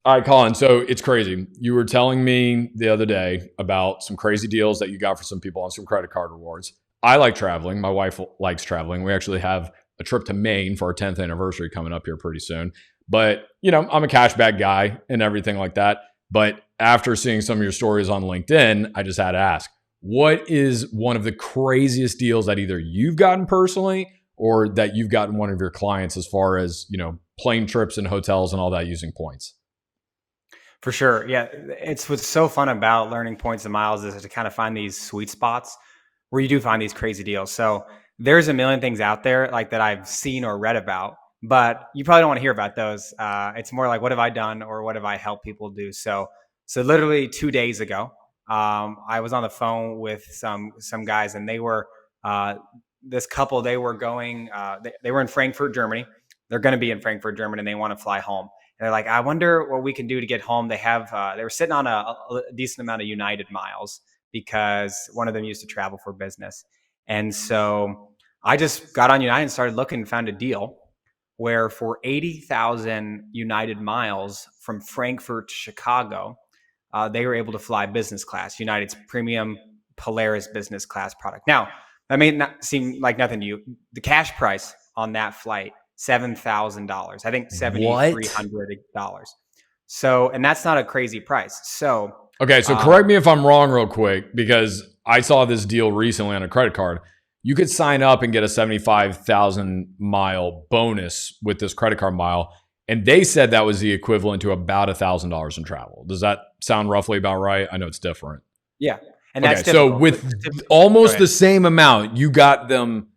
All right, Colin. So it's crazy. You were telling me the other day about some crazy deals that you got for some people on some credit card rewards. I like traveling. My wife likes traveling. We actually have a trip to Maine for our 10th anniversary coming up here pretty soon. But, I'm a cashback guy and everything like that. But after seeing some of your stories on LinkedIn, I just had to ask, what is one of the craziest deals that either you've gotten personally or that you've gotten one of your clients as far as, plane trips and hotels and all that using points? For sure. Yeah. It's what's so fun about learning points and miles is to kind of find these sweet spots where you do find these crazy deals. So there's a million things out there like that I've seen or read about, but you probably don't want to hear about those. It's more like, what have I done or what have I helped people do? So literally 2 days ago, I was on the phone with some guys and they were, this couple, they were going, they were in Frankfurt, Germany. They're going to be in Frankfurt, Germany, and they want to fly home. And they're like, I wonder what we can do to get home. They were sitting on a decent amount of United miles because one of them used to travel for business. And so I just got on United and started looking and found a deal where for 80,000 United miles from Frankfurt to Chicago, they were able to fly business class, United's premium Polaris business class product. Now, that may not seem like nothing to you. The cash price on that flight, $7,000. I think What? $7,300. So, and that's not a crazy price. So, Okay, so correct me if I'm wrong real quick, because I saw this deal recently on a credit card. You could sign up and get a 75,000 mile bonus with this credit card mile. And they said that was the equivalent to about $1,000 in travel. Does that sound roughly about right? I know it's different. yeah, and Okay, that's so typical. with Go almost ahead. the same amount, you got them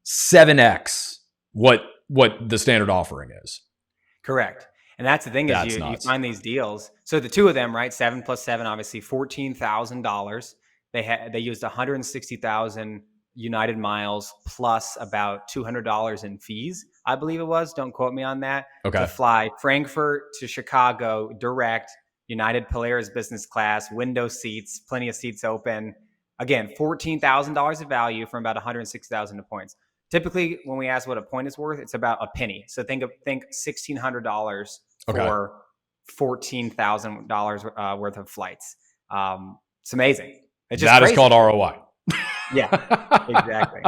7x what the standard offering is. Correct. And that's the thing is That's you nuts. find these deals. So the two of them, right? 7 plus 7, obviously $14,000. They used 160,000 United miles plus about $200 in fees, I believe it was. Don't quote me on that. To Okay. fly Frankfurt to Chicago direct, United Polaris business class, window seats, plenty of seats open. Again, $14,000 of value from about 160,000 of points. Typically, when we ask what a point is worth, it's about a penny. So think $1,600 Okay. for $14,000 worth of flights. It's amazing. It's just That is called crazy. ROI. Yeah, exactly.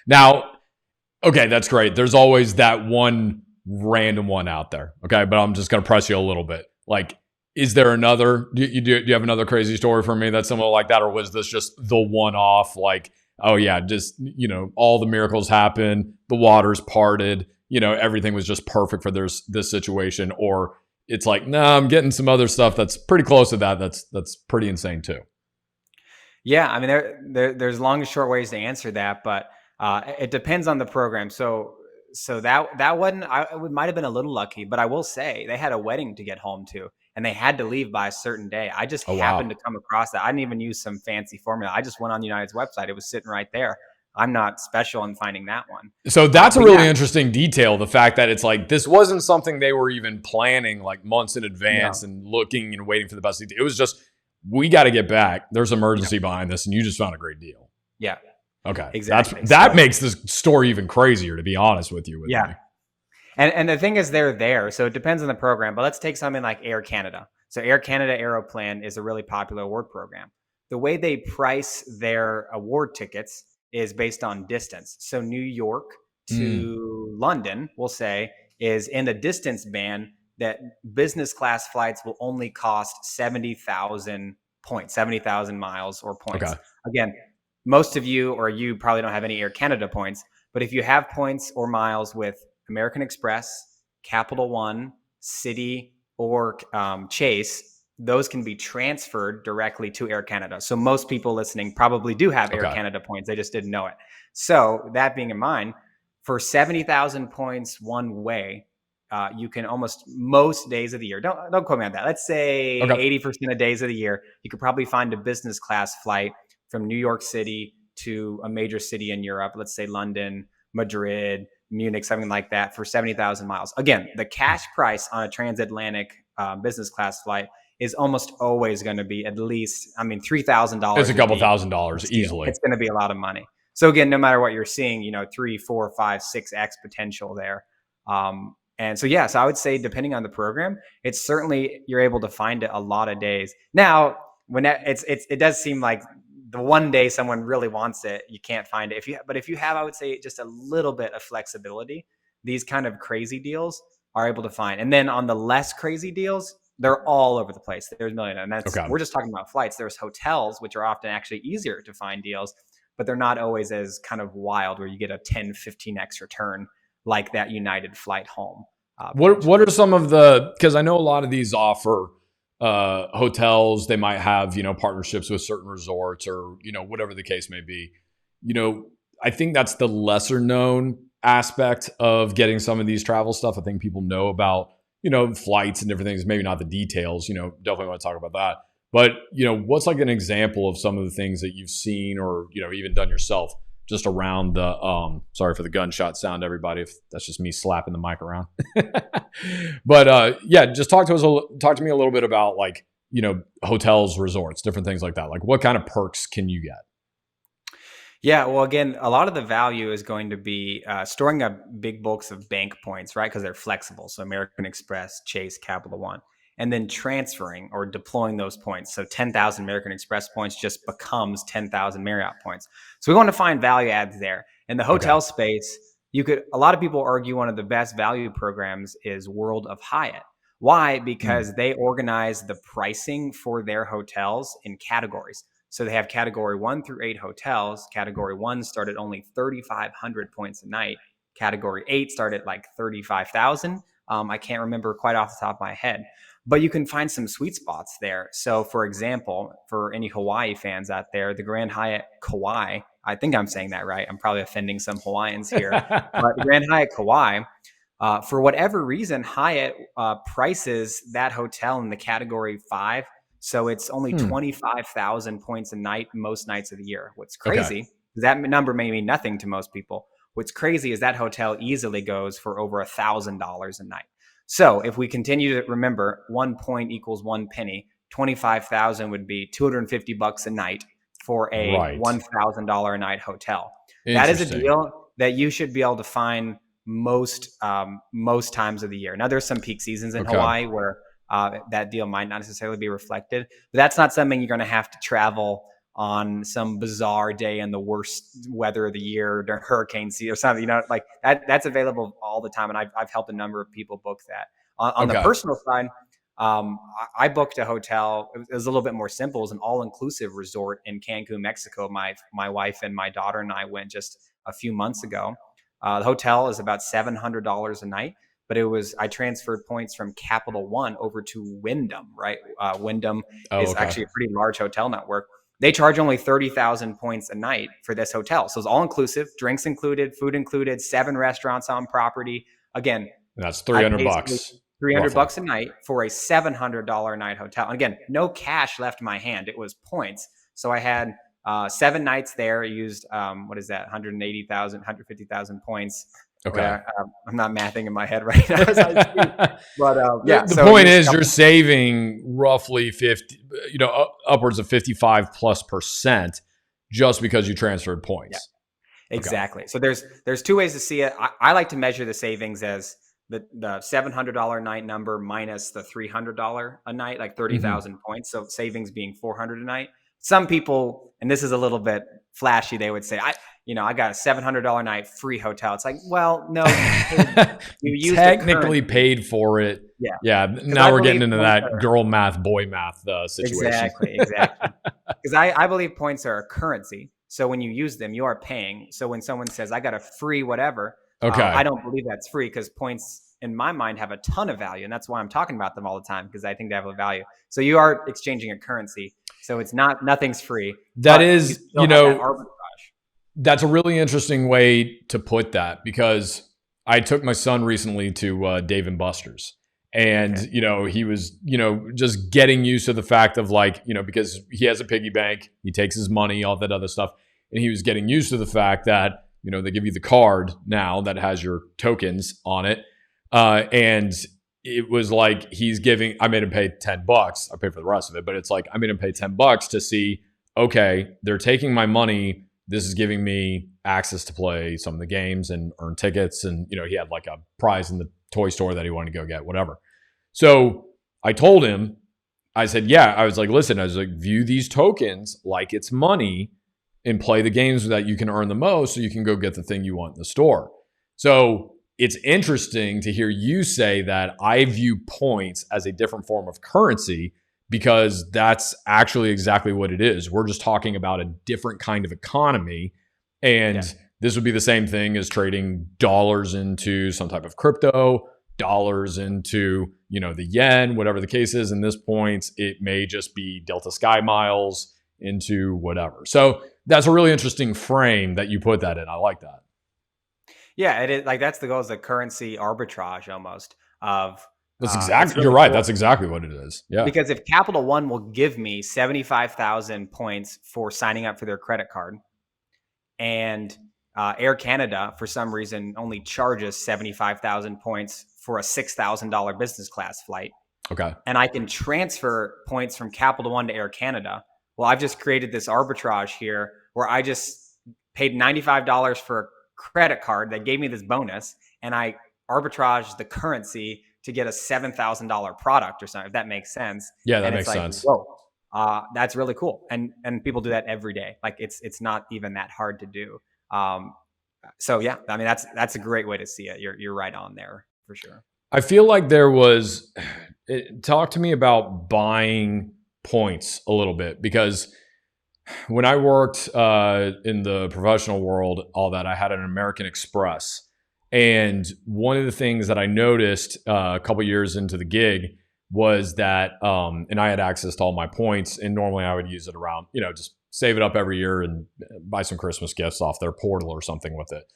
Now, okay, that's great. There's always that one random one out there. Okay, but I'm just going to press you a little bit. Like, is there another? Do you have another crazy story for me that's similar like that, or was this just the one off? Like, oh yeah, just all the miracles happened, the waters parted, everything was just perfect for this situation, or it's like, no, I'm getting some other stuff that's pretty close to that. That's pretty insane too. Yeah, I mean, there's long and short ways to answer that, but it depends on the program. So that wasn't. It might have been a little lucky, but I will say they had a wedding to get home to, and they had to leave by a certain day. I just Oh happened to wow. come across that. I didn't even use some fancy formula. I just went on United's website. It was sitting right there. I'm not special in finding that one. So that's a But really yeah, interesting detail. The fact that it's like this wasn't something they were even planning like months in advance no, and looking and waiting for the best deal. It was just, we got to get back. There's yeah, emergency behind this, and you just found a great deal. yeah, Okay, exactly. that So makes this story even crazier. To be honest with you, with yeah, me. and the thing is, they're there. So it depends on the program. But let's take something like Air Canada. So Air Canada Aeroplan is a really popular award program. The way they price their award tickets is based on distance. So New York Mm, to London, we'll say, is in the distance band that business class flights will only cost 70,000 points, 70,000 miles or okay. points. Again, most of you or you probably don't have any Air Canada points, but if you have points or miles with American Express, Capital One, Citi, or Chase, those can be transferred directly to Air Canada. So most people listening probably do have Air Okay. Canada points. They just didn't know it. So that being in mind, for 70,000 points one way, you can almost most days of the year. Don't quote me on that. Let's say Okay. 80% of days of the year, you could probably find a business class flight from New York City to a major city in Europe. Let's say London, Madrid, Munich, something like that for 70,000 miles. Again, the cash price on a transatlantic business class flight is almost always going to be at least, I mean, It's $3,000 a would couple be a $1,000s steal. easily. It's going to be a lot of money. So again, no matter what you're seeing, 3, 4, 5, 6x potential there. And so, yeah, so I would say depending on the program, it's certainly you're able to find it a lot of days. Now, when it does seem like the one day someone really wants it, you can't find it. But if you have, I would say just a little bit of flexibility, these kind of crazy deals are able to find. And then on the less crazy deals, they're all over the place. There's a million, and Okay. we're just talking about flights. There's hotels, which are often actually easier to find deals, but they're not always as kind of wild where you get a 10, 15x return like that United flight home. What are some of the, because I know a lot of these offer hotels, they might have, partnerships with certain resorts or, whatever the case may be. I think that's the lesser known aspect of getting some of these travel stuff. I think people know about, flights and different things, maybe not the details, definitely want to talk about that. But, what's like an example of some of the things that you've seen or, even done yourself just around the, sorry for the gunshot sound, everybody, if that's just me slapping the mic around. But yeah, just talk to me a little bit about like, hotels, resorts, different things like that. Like what kind of perks can you get? Yeah, well, again, a lot of the value is going to be storing up big bulks of bank points, right? Because they're flexible. So American Express, Chase, Capital One, and then transferring or deploying those points. So 10,000 American Express points just becomes 10,000 Marriott points. So we want to find value adds there. In the hotel space, a lot of people argue one of the best value programs is World of Hyatt. Why? Because they organize the pricing for their hotels in categories. So they have category 1 through 8 hotels. Category 1 start at only 3,500 points a night. Category 8 start at like 35,000. I can't remember quite off the top of my head, but you can find some sweet spots there. So for example, for any Hawaii fans out there, the Grand Hyatt Kauai, I think I'm saying that right. I'm probably offending some Hawaiians here, but the Grand Hyatt Kauai, for whatever reason, Hyatt prices that hotel in the category 5. So it's only 25,000 points a night, most nights of the year. What's crazy, that number may mean nothing to most people. What's crazy is that hotel easily goes for over $1,000 a night. So if we continue to remember 1 point equals 1 penny, 25,000 would be $250 a night for a $1,000 a night hotel. That is a deal that you should be able to find most times of the year. Now there's some peak seasons in Hawaii where that deal might not necessarily be reflected, but that's not something you're going to have to travel on some bizarre day in the worst weather of the year during hurricane season or something, like that's available all the time. And I've helped a number of people book that. On the personal side, I booked a hotel. It was a little bit more simple. It was an all-inclusive resort in Cancun, Mexico. My wife and my daughter and I went just a few months ago. The hotel is about $700 a night. But I transferred points from Capital One over to Wyndham, right? Wyndham is actually a pretty large hotel network. They charge only 30,000 points a night for this hotel. So it's all inclusive, drinks included, food included, 7 restaurants on property. Again, and that's $300. $300 a night for a $700 a night hotel. And again, no cash left in my hand. It was points. So I had 7 nights there. I used, 180,000, 150,000 points. Okay. I'm not mathing in my head right now. But yeah. The point is you're saving roughly 50, upwards of 55+% just because you transferred points. Yeah, exactly. So there's 2 ways to see it. I like to measure the savings as the $700 a night number minus the $300 a night, like 30,000 points. So savings being $400 a night. Some people, and this is a little bit flashy, they would say, I got a $700 a night free hotel. It's like, well, no, you technically paid for it. Yeah. Now we're getting into that girl math, boy math situation. Exactly. Because I believe points are a currency. So when you use them, you are paying. So when someone says, I got a free whatever, I don't believe that's free because points in my mind have a ton of value. And that's why I'm talking about them all the time because I think they have a value. So you are exchanging a currency. So it's nothing's free. That is, that's a really interesting way to put that because I took my son recently to Dave & Buster's and, he was, just getting used to the fact of like, because he has a piggy bank, he takes his money, all that other stuff. And he was getting used to the fact that, they give you the card now that has your tokens on it. And it was like I made him pay $10. I paid for the rest of it, but it's like I made him pay $10 to see, okay, they're taking my money, this is giving me access to play some of the games and earn tickets. And, he had like a prize in the toy store that he wanted to go get, whatever. So I told him, I said, yeah, I was like, listen, I was like, view these tokens like it's money and play the games that you can earn the most so you can go get the thing you want in the store. So it's interesting to hear you say that I view points as a different form of currency, because that's actually exactly what it is. We're just talking about a different kind of economy. And this would be the same thing as trading dollars into some type of crypto, dollars into, the yen, whatever the case is. In this point, it may just be Delta Sky miles into whatever. So that's a really interesting frame that you put that in. I like that. Yeah, it is, like, that's the goal, is the currency arbitrage almost of. That's exactly. You're right. Cool. That's exactly what it is. Yeah. Because if Capital One will give me 75,000 points for signing up for their credit card, and Air Canada, for some reason, only charges 75,000 points for a $6,000 business class flight. Okay. And I can transfer points from Capital One to Air Canada. Well, I've just created this arbitrage here where I just paid $95 for a credit card that gave me this bonus, and I arbitraged the currency to get a $7,000 product or something, if that makes sense. Yeah, that makes sense. Whoa, that's really cool. And people do that every day. Like it's not even that hard to do. So yeah, I mean, that's a great way to see it. You're right on there for sure. I feel like talk to me about buying points a little bit, because when I worked in the professional world, all that, I had an American Express. And one of the things that I noticed a couple years into the gig was that, and I had access to all my points, and normally I would use it around, just save it up every year and buy some Christmas gifts off their portal or something with it.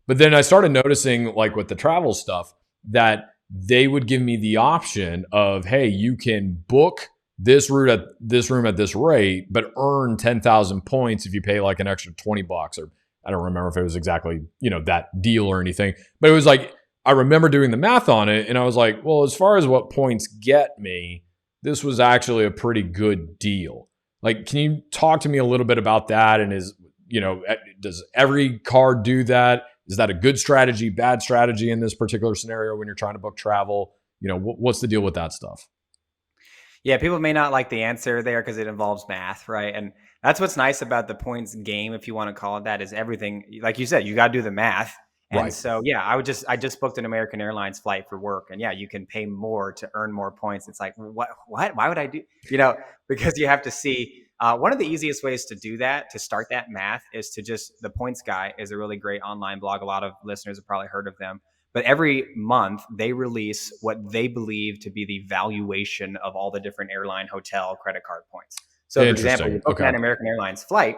But then I started noticing, like with the travel stuff, that they would give me the option of, hey, you can book this route at this room at this rate, but earn 10,000 points if you pay like an extra $20, or I don't remember if it was exactly, that deal or anything, but it was like, I remember doing the math on it and I was like, well, as far as what points get me, this was actually a pretty good deal. Like, can you talk to me a little bit about that? And does every card do that? Is that a good strategy, bad strategy in this particular scenario when you're trying to book travel? What's the deal with that stuff? Yeah, people may not like the answer there because it involves math, right? And that's what's nice about the points game, if you want to call it that, is everything, like you said, you got to do the math. And right. So, yeah, I just booked an American Airlines flight for work, and yeah, you can pay more to earn more points. It's like, what, why would I do, because you have to see, one of the easiest ways to do that, to start that math, is to the Points Guy is a really great online blog. A lot of listeners have probably heard of them. But every month they release what they believe to be the valuation of all the different airline, hotel, credit card points. So, for example, you book an American Airlines flight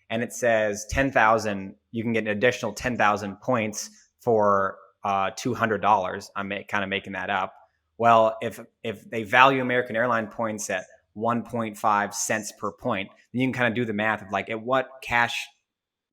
and it says 10,000, you can get an additional 10,000 points for $200. I'm kind of making that up. Well, if they value American Airline points at 1.5 cents per point, then you can kind of do the math of like, at what cash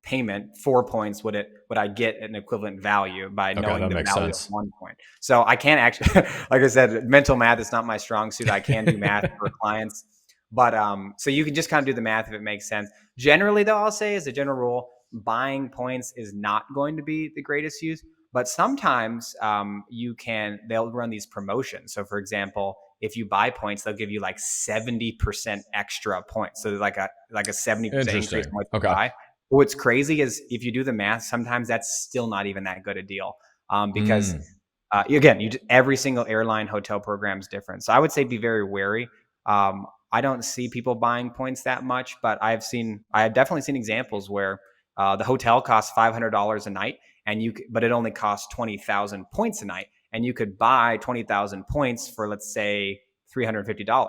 payment 4 points would I get an equivalent value by knowing the value of 1 point. So I can't actually, like I said, mental math is not my strong suit. I can do math for clients, but so you can just kind of do the math if it makes sense. Generally, though, I'll say as a general rule, buying points is not going to be the greatest use, but sometimes they'll run these promotions. So for example, if you buy points, they'll give you like 70% extra points. So like a 70% increase in what you buy. What's crazy is if you do the math, sometimes that's still not even that good a deal, because again, every single airline hotel program is different. So I would say be very wary. I don't see people buying points that much, but I have definitely seen examples where the hotel costs $500 a night, but it only costs 20,000 points a night, and you could buy 20,000 points for, let's say, $350.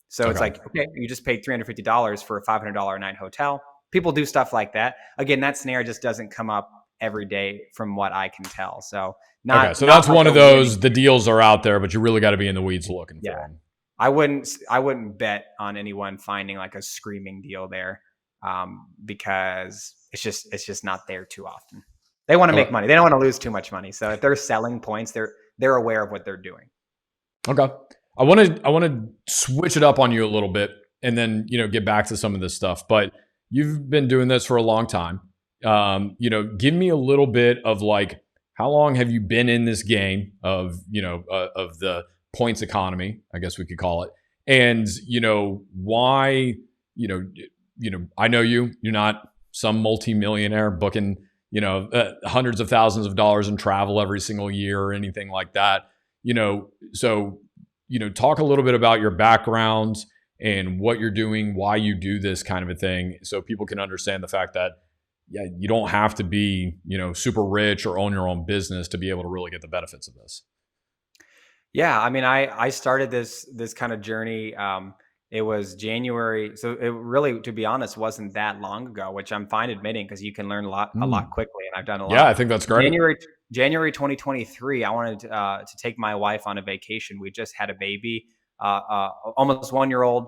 So it's like, okay, you just paid $350 for a $500 a night hotel. People do stuff like that. Again, that scenario just doesn't come up every day from what I can tell. So that's one of those, the deals are out there, but you really got to be in the weeds looking for them. I wouldn't bet on anyone finding like a screaming deal there, because it's just not there too often. They want to make money. They don't want to lose too much money. So if they're selling points, they're aware of what they're doing. Okay. I want to switch it up on you a little bit and then, get back to some of this stuff, but you've been doing this for a long time. Give me a little bit of like, how long have you been in this game of, of the points economy, I guess we could call it. And, why, I know you're not some multimillionaire booking, hundreds of thousands of dollars in travel every single year or anything like that. Talk a little bit about your background and what you're doing, why you do this kind of a thing, so people can understand the fact that, yeah, you don't have to be, super rich or own your own business to be able to really get the benefits of this. Yeah, I mean, I started this kind of journey. It was January, so it really, to be honest, wasn't that long ago, which I'm fine admitting because you can learn a lot quickly, and I've done a Yeah, I lot. think that's great. January 2023, I wanted to take my wife on a vacation. We just had a baby, almost 1 year old.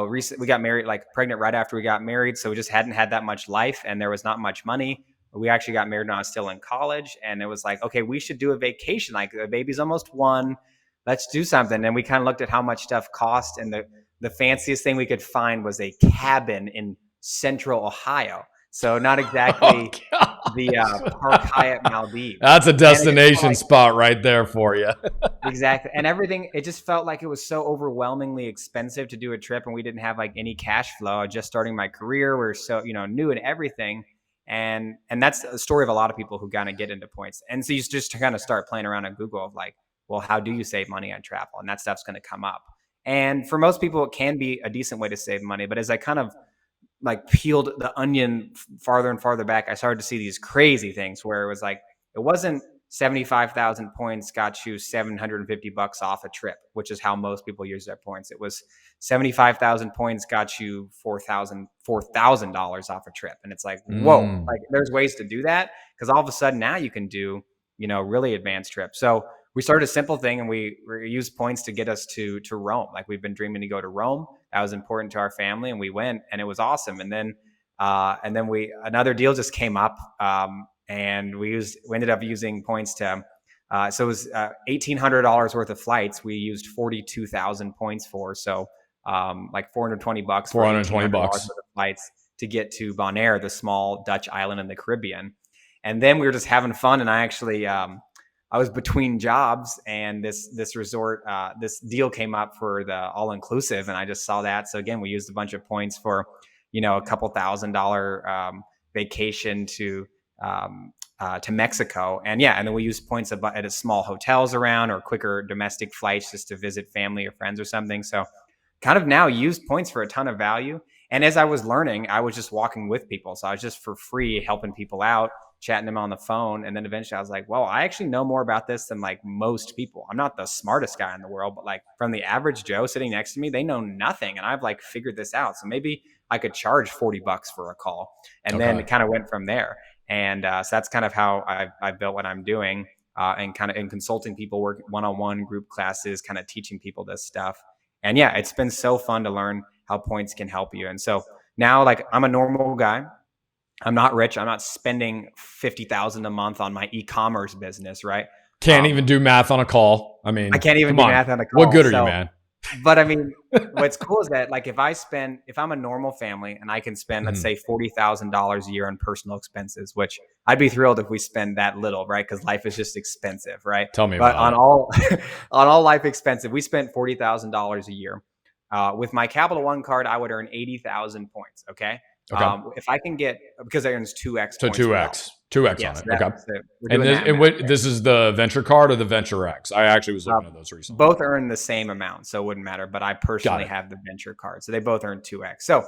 We got married, like pregnant right after we got married, so we just hadn't had that much life, and there was not much money. We actually got married when I was still in college, and it was like, okay, we should do a vacation. Like the baby's almost one, let's do something. And we kind of looked at how much stuff cost, and the fanciest thing we could find was a cabin in central Ohio. So not exactly the Park Hyatt Maldives. That's a destination spot right there for you. Exactly. And everything, it just felt like it was so overwhelmingly expensive to do a trip, and we didn't have like any cash flow. I was just starting my career. We were so, new in everything. And that's a story of a lot of people who kind of get into points. And so you just kind of start playing around on Google of like, well, how do you save money on travel? And that stuff's going to come up. And for most people, it can be a decent way to save money. But as I kind of like peeled the onion farther and farther back, I started to see these crazy things where it was like, it wasn't 75,000 points got you $750 off a trip, which is how most people use their points. It was 75,000 points got you $4,000 off a trip. And it's like, whoa, like there's ways to do that, because all of a sudden now you can do, really advanced trips. So we started a simple thing, and we used points to get us to Rome. Like we've been dreaming to go to Rome. That was important to our family, and we went, and it was awesome. And then another deal just came up, and we ended up using points to. So it was $1,800 worth of flights. We used 42,000 points for. So like $420 for $420 worth of flights to get to Bonaire, the small Dutch island in the Caribbean. And then we were just having fun, and I actually. I was between jobs, and this resort, this deal came up for the all inclusive, and I just saw that. So again, we used a bunch of points for, a couple $1,000 vacation to Mexico, and then we used points at a small hotels around, or quicker domestic flights just to visit family or friends or something. So kind of now used points for a ton of value. And as I was learning, I was just walking with people, so I was just for free helping people out, chatting them on the phone. And then eventually I was like, well, I actually know more about this than like most people. I'm not the smartest guy in the world, but like from the average Joe sitting next to me, they know nothing. And I've like figured this out. So maybe I could charge $40 for a call. And then it kind of went from there. And so that's kind of how I've built what I'm doing, and kind of in consulting people, work one-on-one group classes, kind of teaching people this stuff. And yeah, it's been so fun to learn how points can help you. And so now, like, I'm a normal guy. I'm not rich. I'm not spending $50,000 a month on my e-commerce business, right? Can't even do math on a call. I mean, I can't even do math on a call. What good are you, man? But I mean, what's cool is that, like, if I'm a normal family and I can spend, let's say $40,000 a year on personal expenses, which I'd be thrilled if we spend that little, right? Because life is just expensive, right? Tell me about it. On all life expensive, we spent $40,000 a year. With my Capital One card, I would earn 80,000 points. Okay. If I can get, because it earns 2x. So 2x on it. Okay. This is the Venture card or the Venture X? I actually was looking at those recently. Both earn the same amount, so it wouldn't matter. But I personally have the Venture card, so they both earn 2x. So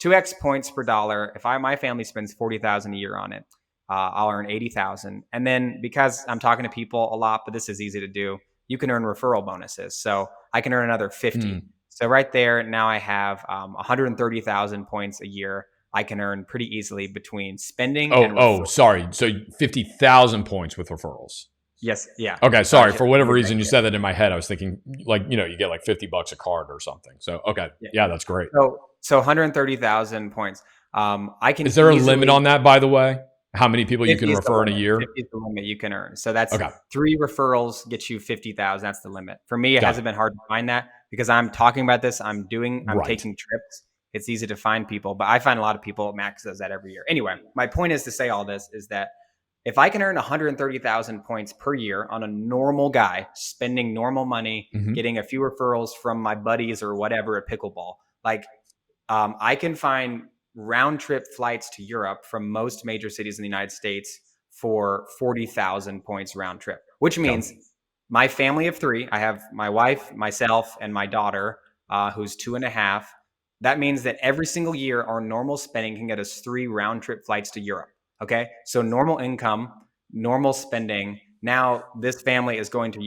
2x points per dollar. If my family spends 40,000 a year on it, I'll earn 80,000. And then, because I'm talking to people a lot, but this is easy to do, you can earn referral bonuses. So I can earn another 50. So right there, now I have 130,000 points a year. I can earn pretty easily between spending and referrals. Sorry. So 50,000 points with referrals. Yes. Yeah. Okay. Sorry. For whatever reason, you said that in my head. I was thinking like, you get like $50 a card or something. So, okay. Yeah, that's great. So 130,000 points. Is there a limit on that, by the way? How many people you can refer in a year? 50 is the limit you can earn. So that's 3 referrals get you 50,000. That's the limit. For me, it hasn't been hard to find that, because I'm talking about this. I'm taking trips. it's easy to find people, but I find a lot of people max those out every year. Anyway, my point is to say all this is that if I can earn 130,000 points per year on a normal guy, spending normal money, Mhm. getting a few referrals from my buddies or whatever at pickleball, like I can find round trip flights to Europe from most major cities in the United States for 40,000 points round trip, which Okay. means my family of three, I have my wife, myself, and my daughter, who's 2.5. That means that every single year, our normal spending can get us 3 round trip flights to Europe. Okay. So normal income, normal spending. Now this family is going to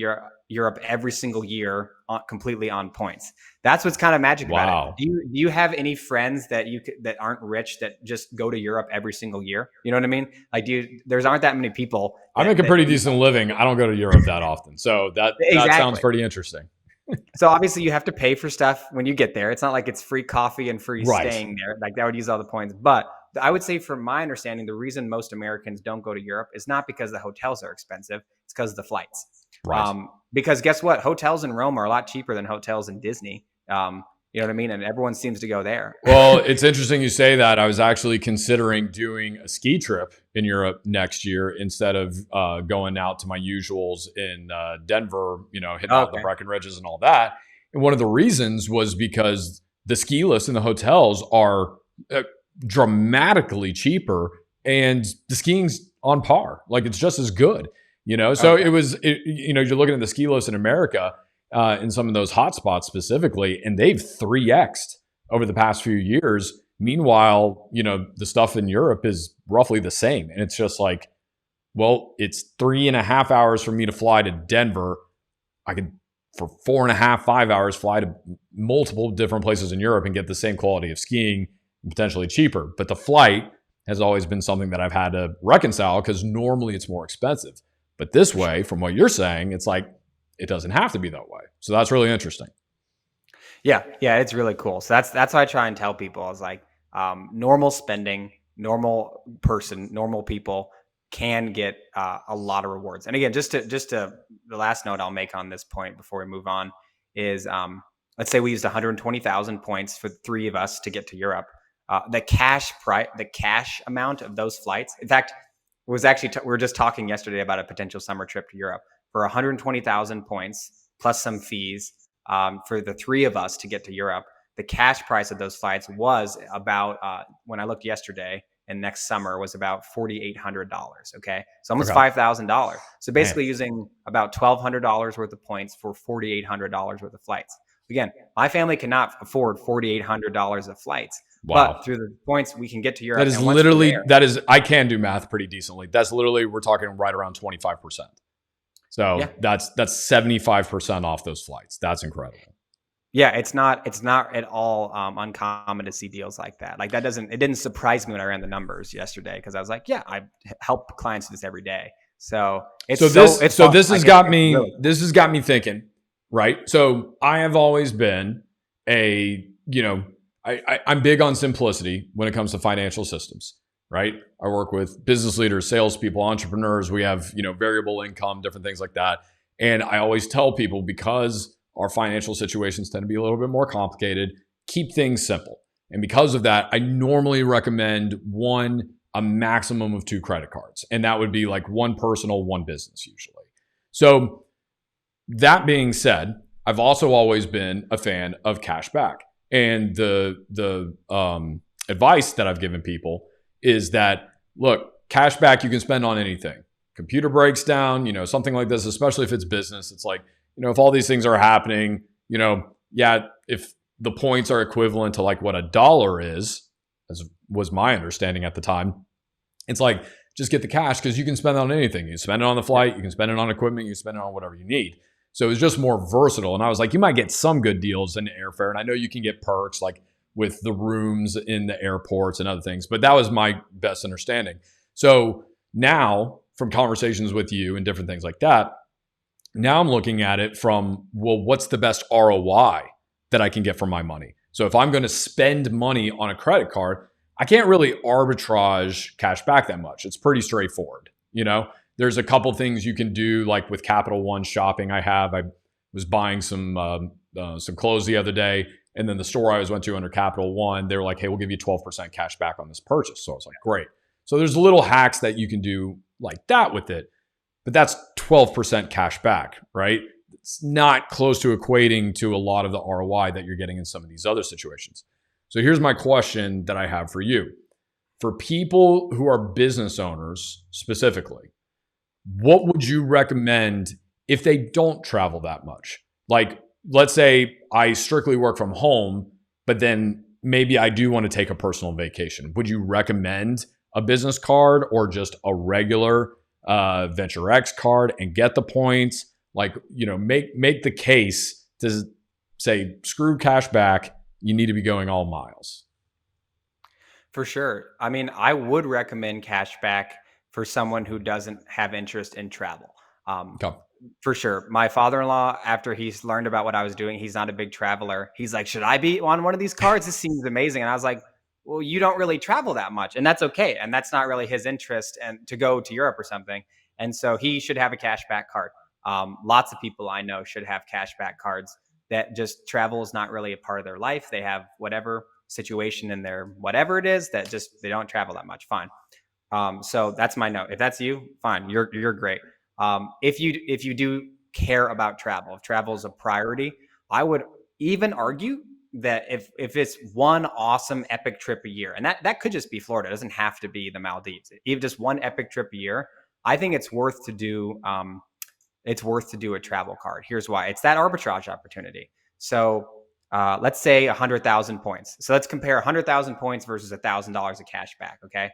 Europe every single year completely on points. That's what's kind of magic about it. Wow. Do you have any friends that that aren't rich that just go to Europe every single year? You know what I mean? Like, there's aren't that many people I make a that pretty do decent that. living. I don't go to Europe that often. So that sounds Exactly. pretty interesting. So obviously you have to pay for stuff when you get there. It's not like it's free coffee and free Right. staying there. Like that would use all the points. But I would say, from my understanding, the reason most Americans don't go to Europe is not because the hotels are expensive. It's because of the flights. Right. Because guess what? Hotels in Rome are a lot cheaper than hotels in Disney. You know what I mean? And everyone seems to go there. Well, it's interesting you say that. I was actually considering doing a ski trip in Europe next year instead of going out to my usuals in Denver, hitting all the Okay. Breckenridges and all that. And one of the reasons was because the ski lifts in the hotels are dramatically cheaper and the skiing's on par. Like it's just as good, So Okay. you're looking at the ski lifts in America in some of those hotspots specifically, and they've 3x'd over the past few years. Meanwhile, the stuff in Europe is roughly the same. And it's just like, well, it's 3.5 hours for me to fly to Denver. I could, for 4.5, 5 hours, fly to multiple different places in Europe and get the same quality of skiing, potentially cheaper. But the flight has always been something that I've had to reconcile because normally it's more expensive. But this way, from what you're saying, it's like, it doesn't have to be that way. So that's really interesting. Yeah, it's really cool. So that's what I try and tell people is like, normal spending, normal person, normal people can get a lot of rewards. And again, just to the last note I'll make on this point before we move on is, let's say we used 120,000 points for 3 of us to get to Europe. The cash amount of those flights. In fact, was actually we were just talking yesterday about a potential summer trip to Europe for 120,000 points plus some fees, for the 3 of us to get to Europe. The cash price of those flights was about, when I looked yesterday, and next summer was about $4,800. Okay, so almost Okay. $5,000. So Man. basically using about $1,200 worth of points for $4,800 worth of flights. Again, my family cannot afford $4,800 of flights, Wow. but through the points we can get to Europe. That is And once we're literally, there, I can do math pretty decently. That's literally, we're talking right around 25%. So yeah, that's 75% off those flights. That's incredible. yeah, it's not at all uncommon to see deals like that. Like it didn't surprise me when I ran the numbers yesterday, because I was like, yeah, I help clients do this every day. So it's it's fun. This has Like, got it's me, really thinking, right? So I have always been I'm big on simplicity when it comes to financial systems, right? I work with business leaders, salespeople, entrepreneurs. We have, variable income, different things like that. And I always tell people, because our financial situations tend to be a little bit more complicated, keep things simple. And because of that, I normally recommend a maximum of 2 credit cards. And that would be like one personal, one business usually. So that being said, I've also always been a fan of cash back. And the advice that I've given people is that, look, cash back you can spend on anything. Computer breaks down, something like this, especially if it's business. It's like, if all these things are happening, if the points are equivalent to like what $1 is, as was my understanding at the time, it's like, just get the cash because you can spend it on anything. You spend it on the flight, you can spend it on equipment, you can spend it on whatever you need. So it's just more versatile. And I was like, you might get some good deals in airfare. And I know you can get perks like with the rooms in the airports and other things, but that was my best understanding. So now, from conversations with you and different things like that, now I'm looking at it from, well, what's the best ROI that I can get for my money? So if I'm going to spend money on a credit card, I can't really arbitrage cash back that much. It's pretty straightforward. There's a couple things you can do, like with Capital One shopping. I was buying some clothes the other day, And then the store I always went to under Capital One, they were like, hey, we'll give you 12% cash back on this purchase. So I was like, great. So there's little hacks that you can do like that with it, but that's 12% cash back, right? It's not close to equating to a lot of the ROI that you're getting in some of these other situations. So here's my question that I have for you. For people who are business owners specifically, what would you recommend if they don't travel that much? Like, let's say I strictly work from home, but then maybe I do want to take a personal vacation. Would you recommend a business card or just a regular Venture X card and get the points? Like, make the case to say, screw cash back. You need to be going all miles. For sure. I mean, I would recommend cashback for someone who doesn't have interest in travel. Okay. For sure. My father-in-law, after he's learned about what I was doing, he's not a big traveler. He's like, should I be on one of these cards? This seems amazing. And I was like, well, you don't really travel that much. And that's okay. And that's not really his interest and to go to Europe or something. And so he should have a cashback card. Lots of people I know should have cashback cards that just travel is not really a part of their life. They have whatever situation in their whatever it is that just they don't travel that much. Fine. So that's my note. If that's you, fine. You're great. If you do care about travel, if travel is a priority, I would even argue that if it's one awesome epic trip a year, and that could just be Florida, it doesn't have to be the Maldives, even just one epic trip a year, I think it's worth to do. It's worth to do a travel card. Here's why: it's that arbitrage opportunity. So let's say 100,000 points. So let's compare 100,000 points versus $1,000 of cash back. Okay.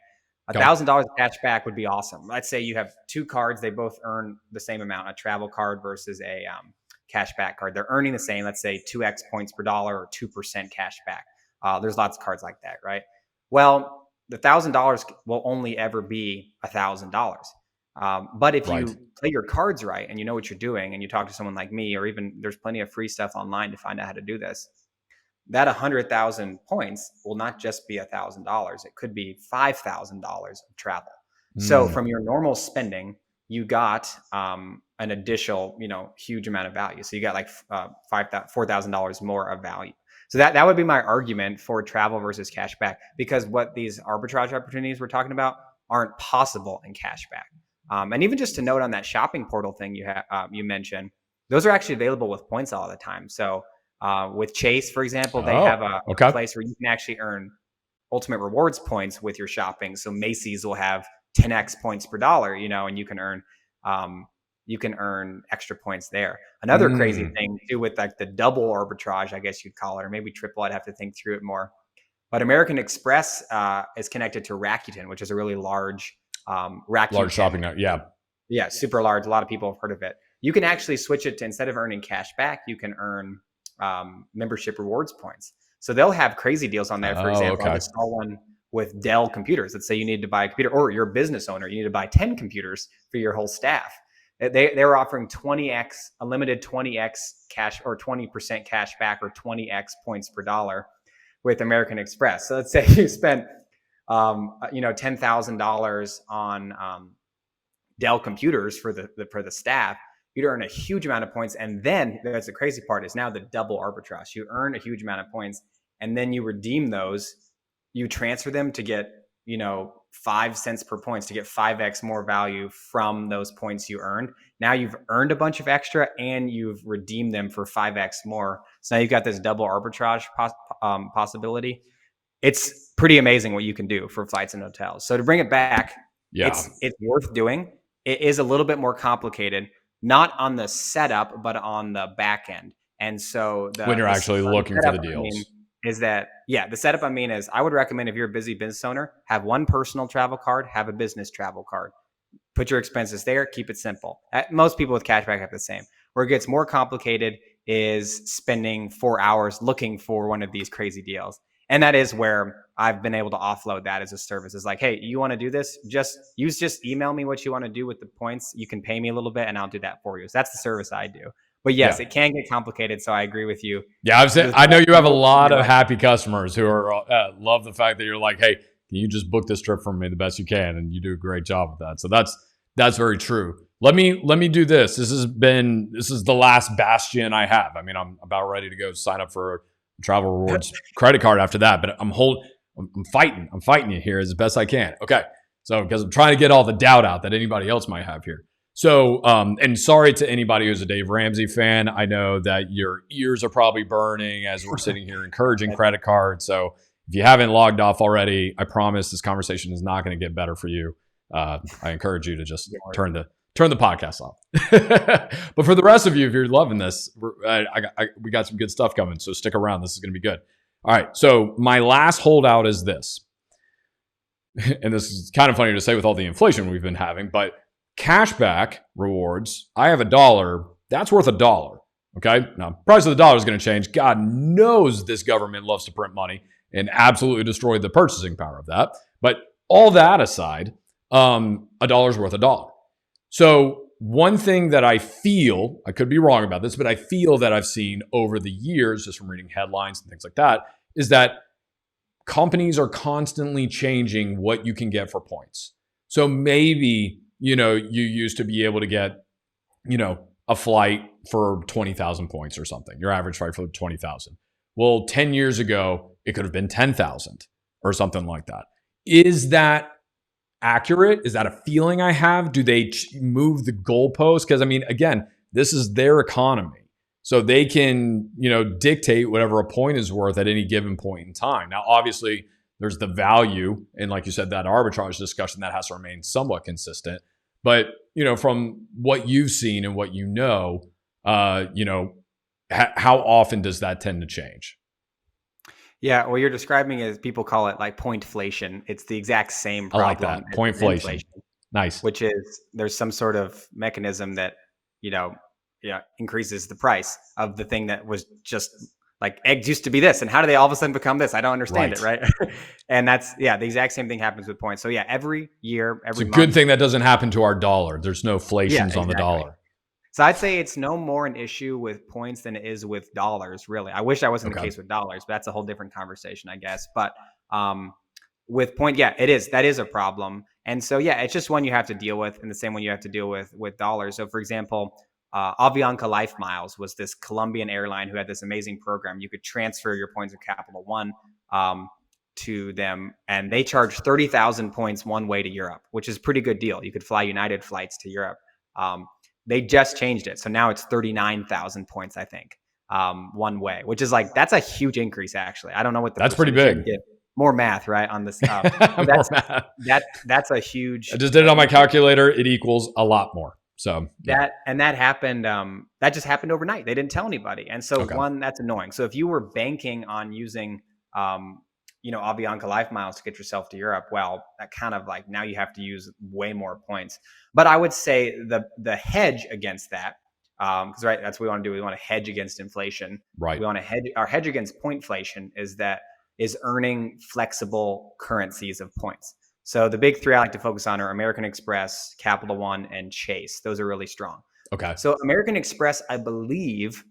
$1,000 cash back would be awesome. Let's say you have two cards. They both earn the same amount, a travel card versus a cash back card. They're earning the same, let's say 2x points per dollar or 2% cash back. There's lots of cards like that, right? Well, the $1,000 will only ever be $1,000. But if you play your cards right and you know what you're doing and you talk to someone like me, or even there's plenty of free stuff online to find out how to do this, that 100,000 points will not just be $1,000. It could be $5,000 of travel. So from your normal spending, you got an additional, huge amount of value. So you got like $4,000 more of value. So that would be my argument for travel versus cash back, because what these arbitrage opportunities we're talking about aren't possible in cash back. And even just to note on that shopping portal thing you mentioned, those are actually available with points all the time. So with Chase, for example, they have a place where you can actually earn ultimate rewards points with your shopping. So Macy's will have 10x points per dollar, and you can earn extra points there. Another crazy thing too with like the double arbitrage, I guess you'd call it, or maybe triple. I'd have to think through it more. But American Express is connected to Rakuten, which is a really large large shopping network. Yeah, super large. A lot of people have heard of it. You can actually switch it to, instead of earning cash back, you can earn membership rewards points. So they'll have crazy deals on there. For example, I saw one with Dell computers. Let's say you need to buy a computer, or you're a business owner, you need to buy 10 computers for your whole staff. They were offering 20x, a limited 20x cash or 20% cash back or 20x points per dollar with American Express. So let's say you spent $10,000 on Dell computers for the staff. You'd earn a huge amount of points. And then that's the crazy part, is now the double arbitrage. You earn a huge amount of points and then you redeem those. You transfer them to get, 5 cents per points to get 5x more value from those points you earned. Now you've earned a bunch of extra and you've redeemed them for 5x more. So now you've got this double arbitrage possibility. It's pretty amazing what you can do for flights and hotels. So to bring it back, it's worth doing. It is a little bit more complicated, not on the setup, but on the back end. And so when you're actually looking for the deals, the setup is I would recommend, if you're a busy business owner, have one personal travel card, have a business travel card, put your expenses there, keep it simple. Most people with cashback have the same. Where it gets more complicated is spending 4 hours looking for one of these crazy deals. And that is where I've been able to offload that as a service. It's like, hey, you want to do this? Just email me what you want to do with the points. You can pay me a little bit and I'll do that for you. So that's the service I do. But yes, it can get complicated. So I agree with you. Yeah, I know you have a lot of happy customers who are love the fact that you're like, hey, can you just book this trip for me the best you can? And you do a great job with that. So that's very true. Let me do this. This is the last bastion I have. I mean, I'm about ready to go sign up for travel rewards credit card after that. But I'm fighting you here as best I can. Okay. So, because I'm trying to get all the doubt out that anybody else might have here. So, and sorry to anybody who's a Dave Ramsey fan. I know that your ears are probably burning as we're sitting here encouraging credit cards. So, if you haven't logged off already, I promise this conversation is not going to get better for you. I encourage you to just turn the podcast off. But for the rest of you, if you're loving this, we got some good stuff coming. So stick around. This is going to be good. All right. So my last holdout is this. And this is kind of funny to say with all the inflation we've been having, but cashback rewards, I have $1. That's worth $1. Okay. Now, price of the dollar is going to change. God knows this government loves to print money and absolutely destroy the purchasing power of that. But all that aside, $1 is worth $1. So one thing that I feel, I could be wrong about this, but I feel that I've seen over the years, just from reading headlines and things like that, is that companies are constantly changing what you can get for points. So maybe, you used to be able to get, a flight for 20,000 points or something, your average flight for 20,000. Well, 10 years ago, it could have been 10,000 or something like that. Is that accurate? Is that a feeling I have? Do they move the goalpost? Because, again, this is their economy. So they can, dictate whatever a point is worth at any given point in time. Now, obviously, there's the value. And like you said, that arbitrage discussion that has to remain somewhat consistent. But, from what you've seen and what how often does that tend to change? Yeah, what you're describing is people call it like pointflation. It's the exact same problem. I like that. Pointflation. Nice. Which is there's some sort of mechanism that, increases the price of the thing that was just like eggs used to be this. And how do they all of a sudden become this? I don't understand it, right? And that's, the exact same thing happens with points. So yeah, every year, every month. It's a good thing that doesn't happen to our dollar. There's no inflations on the dollar. So I'd say it's no more an issue with points than it is with dollars, really. I wish that wasn't the case with dollars, but that's a whole different conversation, I guess. But with point, it is. That is a problem. And so, it's just one you have to deal with, and the same one you have to deal with dollars. So, for example, Avianca Life Miles was this Colombian airline who had this amazing program. You could transfer your points of Capital One to them, and they charge 30,000 points one way to Europe, which is a pretty good deal. You could fly United flights to Europe. They just changed it. So now it's 39,000 points, I think, one way, which is that's a huge increase, actually. I don't know what that's pretty big. More math, right? On this. That's a huge. I just did it on my calculator. It equals a lot more. So that happened. That just happened overnight. They didn't tell anybody. And so that's annoying. So if you were banking on using, Avianca Life Miles to get yourself to Europe, well, that kind of now you have to use way more points. But I would say the hedge against that, because that's what we want to do. We want to hedge against inflation. Right. We want to hedge. Our hedge against pointflation is earning flexible currencies of points. So the big three I like to focus on are American Express, Capital One, and Chase. Those are really strong. Okay. So American Express, I believe,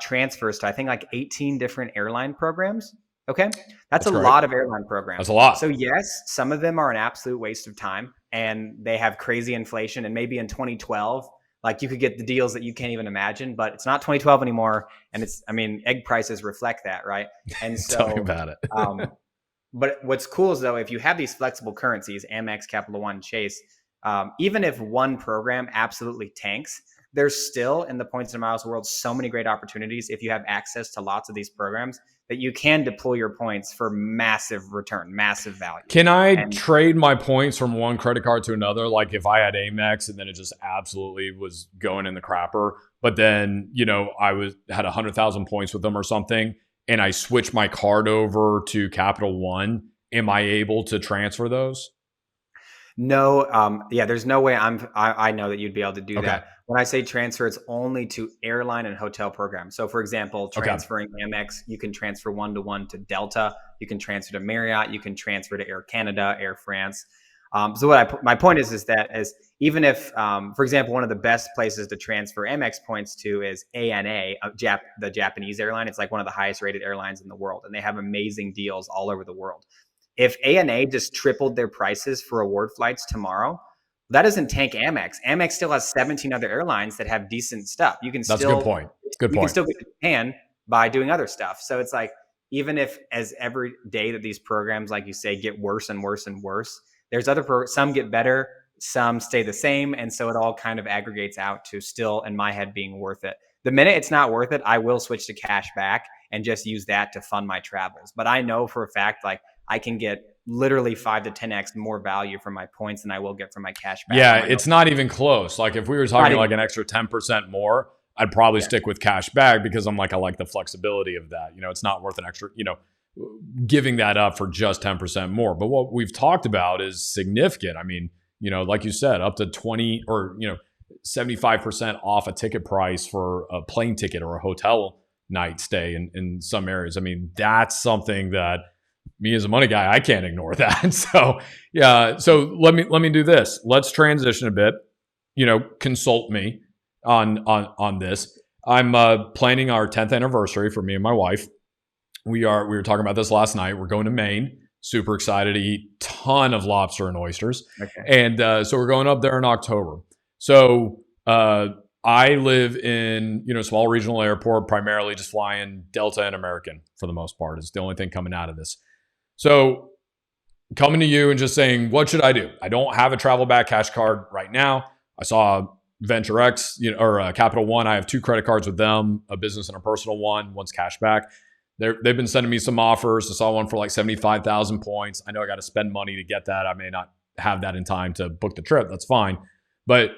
transfers to 18 different airline programs. Okay. That's a lot of airline programs. That's a lot. So yes, some of them are an absolute waste of time and they have crazy inflation. And maybe in 2012, you could get the deals that you can't even imagine, but it's not 2012 anymore. And egg prices reflect that, right? And so tell me about it. But what's cool is though, if you have these flexible currencies, Amex, Capital One, Chase, even if one program absolutely tanks, there's still in the points and miles world so many great opportunities if you have access to lots of these programs that you can deploy your points for massive return, massive value. Can I trade my points from one credit card to another? Like if I had Amex and then it just absolutely was going in the crapper, but then, I had 100,000 points with them or something, and I switch my card over to Capital One, am I able to transfer those? No, there's no way I know that you'd be able to do that. When I say transfer, it's only to airline and hotel programs. So for example, transferring Amex, you can transfer 1-to-1 to Delta, you can transfer to Marriott, you can transfer to Air Canada, Air France. So my point is that even if, for example, one of the best places to transfer Amex points to is ANA, the Japanese airline. It's one of the highest rated airlines in the world, and they have amazing deals all over the world. If ANA just tripled their prices for award flights tomorrow, that doesn't tank Amex. Amex still has 17 other airlines that have decent stuff. That's a good point. You can still go to Japan by doing other stuff. So it's like, even if as every day that these programs, like you say, get worse and worse and worse, there's some get better, some stay the same. And so it all kind of aggregates out to still, in my head, being worth it. The minute it's not worth it, I will switch to cash back and just use that to fund my travels. But I know for a fact, like, I can get literally 5 to 10x more value from my points than I will get from my cash back. Yeah, it's not even close. Like if we were talking like an extra 10% more, I'd probably stick with cash back because I like the flexibility of that. It's not worth an extra, giving that up for just 10% more. But what we've talked about is significant. I mean, like you said, up to 20 or, 75% off a ticket price for a plane ticket or a hotel night stay in some areas. I mean, that's something that me as a money guy, I can't ignore that. So yeah. So let me do this. Let's transition a bit, consult me on this. I'm planning our 10th anniversary for me and my wife. We were talking about this last night. We're going to Maine. Super excited to eat ton of lobster and oysters. Okay. And so we're going up there in October. So I live in, small regional airport, primarily just flying Delta and American for the most part. It's the only thing coming out of this. So coming to you and just saying, what should I do? I don't have a travel back cash card right now. I saw Venture X, or Capital One. I have 2 credit cards with them, a business and a personal one. One's cash back. They've been sending me some offers. I saw one for like 75,000 points. I know I got to spend money to get that. I may not have that in time to book the trip. That's fine. But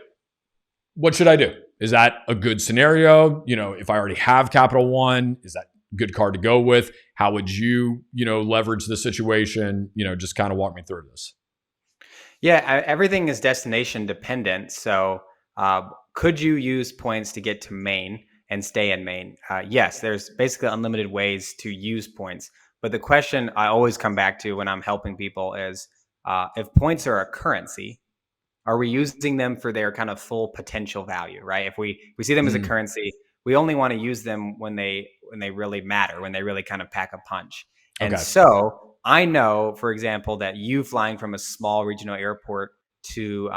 what should I do? Is that a good scenario? If I already have Capital One, is that a good card to go with? How would you, leverage the situation? Just kind of walk me through this. Yeah, everything is destination dependent. So could you use points to get to Maine and stay in Maine? Yes, there's basically unlimited ways to use points. But the question I always come back to when I'm helping people is, if points are a currency, are we using them for their kind of full potential value, right? If we see them as a currency, we only want to use them when they really matter, when they really kind of pack a punch. And so I know, for example, that you flying from a small regional airport to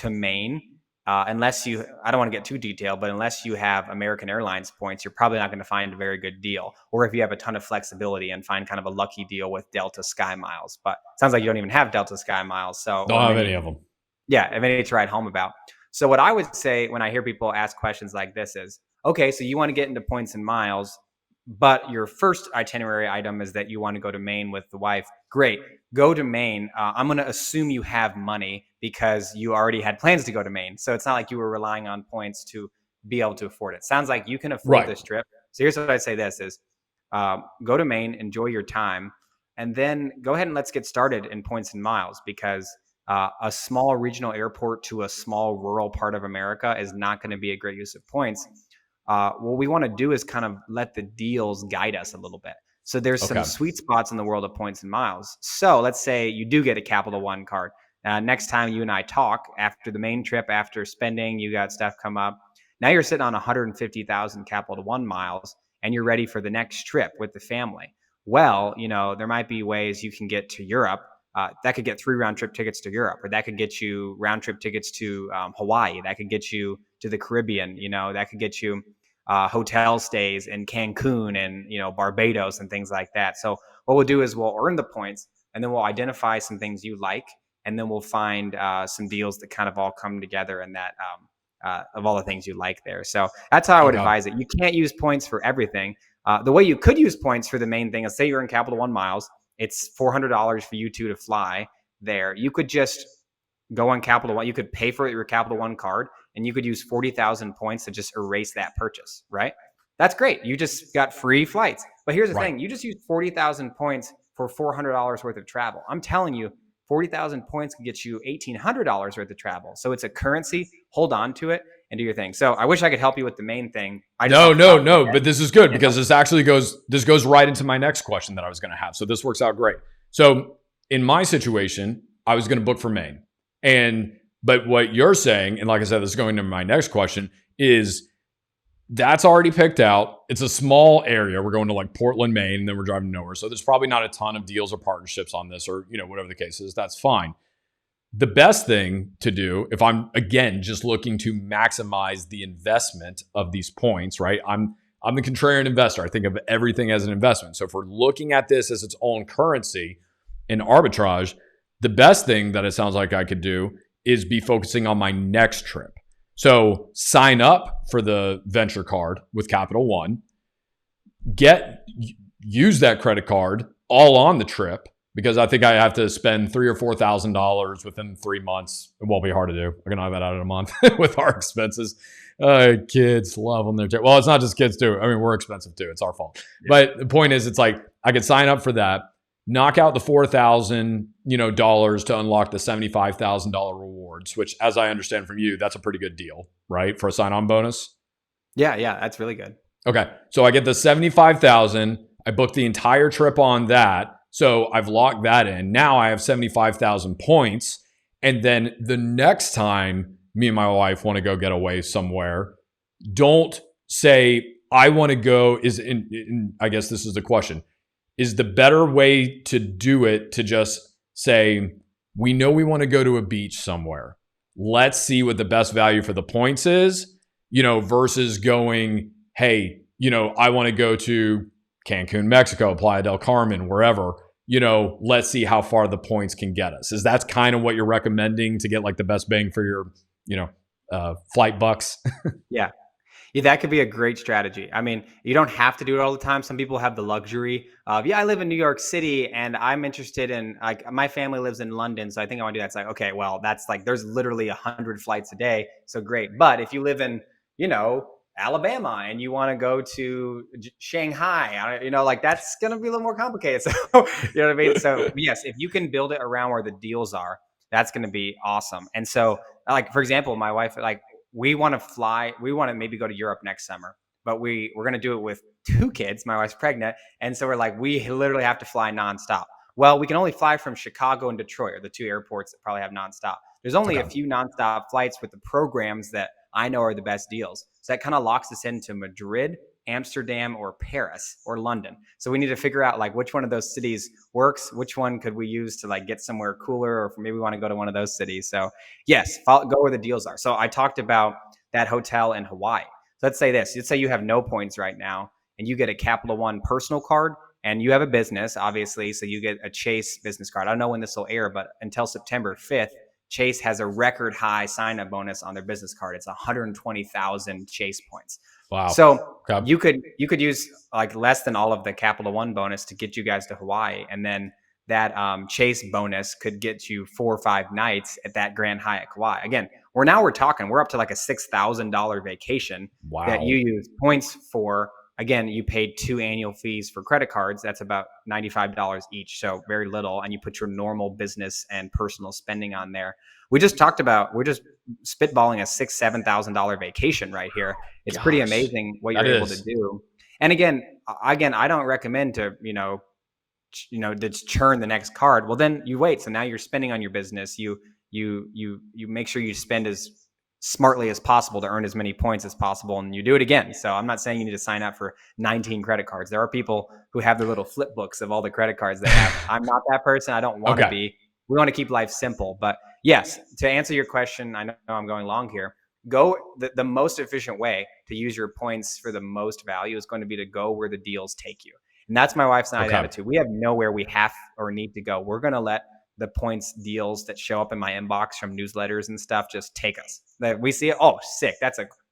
Maine, unless you, I don't want to get too detailed, but unless you have American Airlines points, you're probably not going to find a very good deal. Or if you have a ton of flexibility and find kind of a lucky deal with Delta Sky Miles. But it sounds like you don't even have Delta Sky Miles. So don't have any of them. Yeah, I mean, to write home about. So what I would say when I hear people ask questions like this is, okay, so you want to get into points and miles, but your first itinerary item is that you want to go to Maine with the wife. Great. Go to Maine. I'm going to assume you have money because you already had plans to go to Maine. So it's not like you were relying on points to be able to afford it. Sounds like you can afford this trip. So here's what I'd say this is, go to Maine, enjoy your time, and then go ahead and let's get started in points and miles, because a small regional airport to a small rural part of America is not going to be a great use of points. What we want to do is kind of let the deals guide us a little bit. So there's some sweet spots in the world of points and miles. So let's say you do get a Capital One card. Next time you and I talk after the main trip, after spending, you got stuff come up. Now you're sitting on 150,000 Capital One miles and you're ready for the next trip with the family. Well, there might be ways you can get to Europe. That could get 3 round trip tickets to Europe, or that could get you round trip tickets to Hawaii. That could get you to the Caribbean. That could get you hotel stays in Cancun and, Barbados and things like that. So what we'll do is we'll earn the points and then we'll identify some things you like. And then we'll find some deals that kind of all come together and that of all the things you like there. So that's how I would advise it. You can't use points for everything. The way you could use points for the main thing is, say you're in Capital One miles. It's $400 for you two to fly there. You could just go on Capital One. You could pay for your Capital One card and you could use 40,000 points to just erase that purchase, right? That's great. You just got free flights. But here's the thing. You just used 40,000 points for $400 worth of travel. I'm telling you, 40,000 points can get you $1,800 worth of travel. So it's a currency. Hold on to it and do your thing. So I wish I could help you with the main thing. No. But this is good because this goes right into my next question that I was going to have. So this works out great. So in my situation, I was going to book for Maine. But what you're saying, and like I said, this is going to my next question, is that's already picked out. It's a small area. We're going to like Portland, Maine, and then we're driving nowhere. So there's probably not a ton of deals or partnerships on this, or, whatever the case is. That's fine. The best thing to do, if I'm, again, just looking to maximize the investment of these points, right? I'm I'm the contrarian investor. I think of everything as an investment. So if we're looking at this as its own currency in arbitrage, the best thing that it sounds like I could do is be focusing on my next trip. So sign up for the venture card with Capital One, use that credit card all on the trip, because I think I have to spend $3,000 or $4,000 within 3 months. It won't be hard to do. I can have that out in a month with our expenses. Kids love them. Well, it's not just kids too. I mean, we're expensive too. It's our fault. Yeah. But the point is, it's like I could sign up for that, knock out the $4,000 to unlock the $75,000 rewards, which, as I understand from you, that's a pretty good deal, right, for a sign-on bonus. Yeah, that's really good. Okay, so I get the 75,000. I booked the entire trip on that. So I've locked that in. Now I have 75,000 points. And then the next time me and my wife want to go get away somewhere, don't say, I want to go, I guess this is the question. Is the better way to do it to just say, we know we want to go to a beach somewhere. Let's see what the best value for the points is, versus going, hey, I want to go to Cancun, Mexico, Playa del Carmen, wherever, let's see how far the points can get us. Is that kind of what you're recommending to get like the best bang for your, flight bucks? Yeah, that could be a great strategy. I mean, you don't have to do it all the time. Some people have the luxury of, I live in New York City and I'm interested in, like, my family lives in London, so I think I want to do that. It's like, okay, well, that's like, there's literally 100 flights a day. So great. But if you live in, Alabama and you want to go to Shanghai, like that's going to be a little more complicated. So, you know what I mean? So yes, if you can build it around where the deals are, that's going to be awesome. And so, like, for example, my wife, like, we want to maybe go to Europe next summer, but we're going to do it with 2 kids. My wife's pregnant. And so we're like, we literally have to fly nonstop. Well, we can only fly from Chicago and Detroit, are the 2 airports that probably have nonstop. There's only a few nonstop flights with the programs that I know are the best deals. So that kind of locks us into Madrid, Amsterdam, or Paris, or London. So we need to figure out like which one of those cities works, which one could we use to like get somewhere cooler, or maybe we want to go to one of those cities. So yes, go where the deals are. So I talked about that hotel in Hawaii. So let's say let's say you have no points right now and you get a Capital One personal card and you have a business, obviously. So you get a Chase business card. I don't know when this will air, but until September 5th, Chase has a record high sign-up bonus on their business card. It's 120,000 Chase points. Wow. So you could use like less than all of the Capital One bonus to get you guys to Hawaii. And then that Chase bonus could get you 4 or 5 nights at that Grand Hyatt Kauai. Again, we're up to like a $6,000 vacation that you use points for. Again, you paid 2 annual fees for credit cards. That's about $95 each. So very little. And you put your normal business and personal spending on there. We're just spitballing a $6,000-$7,000 vacation right here. It's pretty amazing what you're able to do. And again, I don't recommend to, to churn the next card. Well, then you wait. So now you're spending on your business. You make sure you spend as smartly as possible to earn as many points as possible, and you do it again. So I'm not saying you need to sign up for 19 credit cards. There are people who have their little flip books of all the credit cards they have. I'm not that person. I don't want to be. We want to keep life simple. But yes, to answer your question, I know I'm going long here. The most efficient way to use your points for the most value is going to be to go where the deals take you. And that's my wife's and I's attitude. We have nowhere we have or need to go. We're going to let the points deals that show up in my inbox from newsletters and stuff just take us. That we see it. Oh, sick.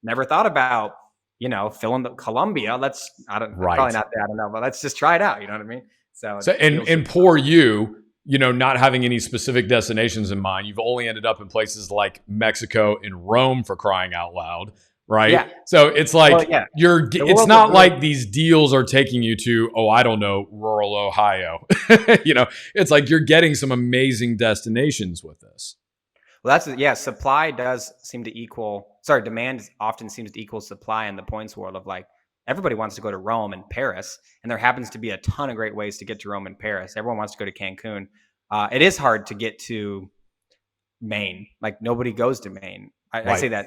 Never thought about, filling the Colombia. Probably not there. I don't know, but let's just try it out. You know what I mean? So and poor you, not having any specific destinations in mind, you've only ended up in places like Mexico and Rome, for crying out loud. Right. Yeah. So it's like it's not like these deals are taking you to, I don't know, rural Ohio. It's like you're getting some amazing destinations with this. Well, supply does seem to demand often seems to equal supply in the points world of like everybody wants to go to Rome and Paris. And there happens to be a ton of great ways to get to Rome and Paris. Everyone wants to go to Cancun. It is hard to get to Maine. Like nobody goes to Maine. I say that,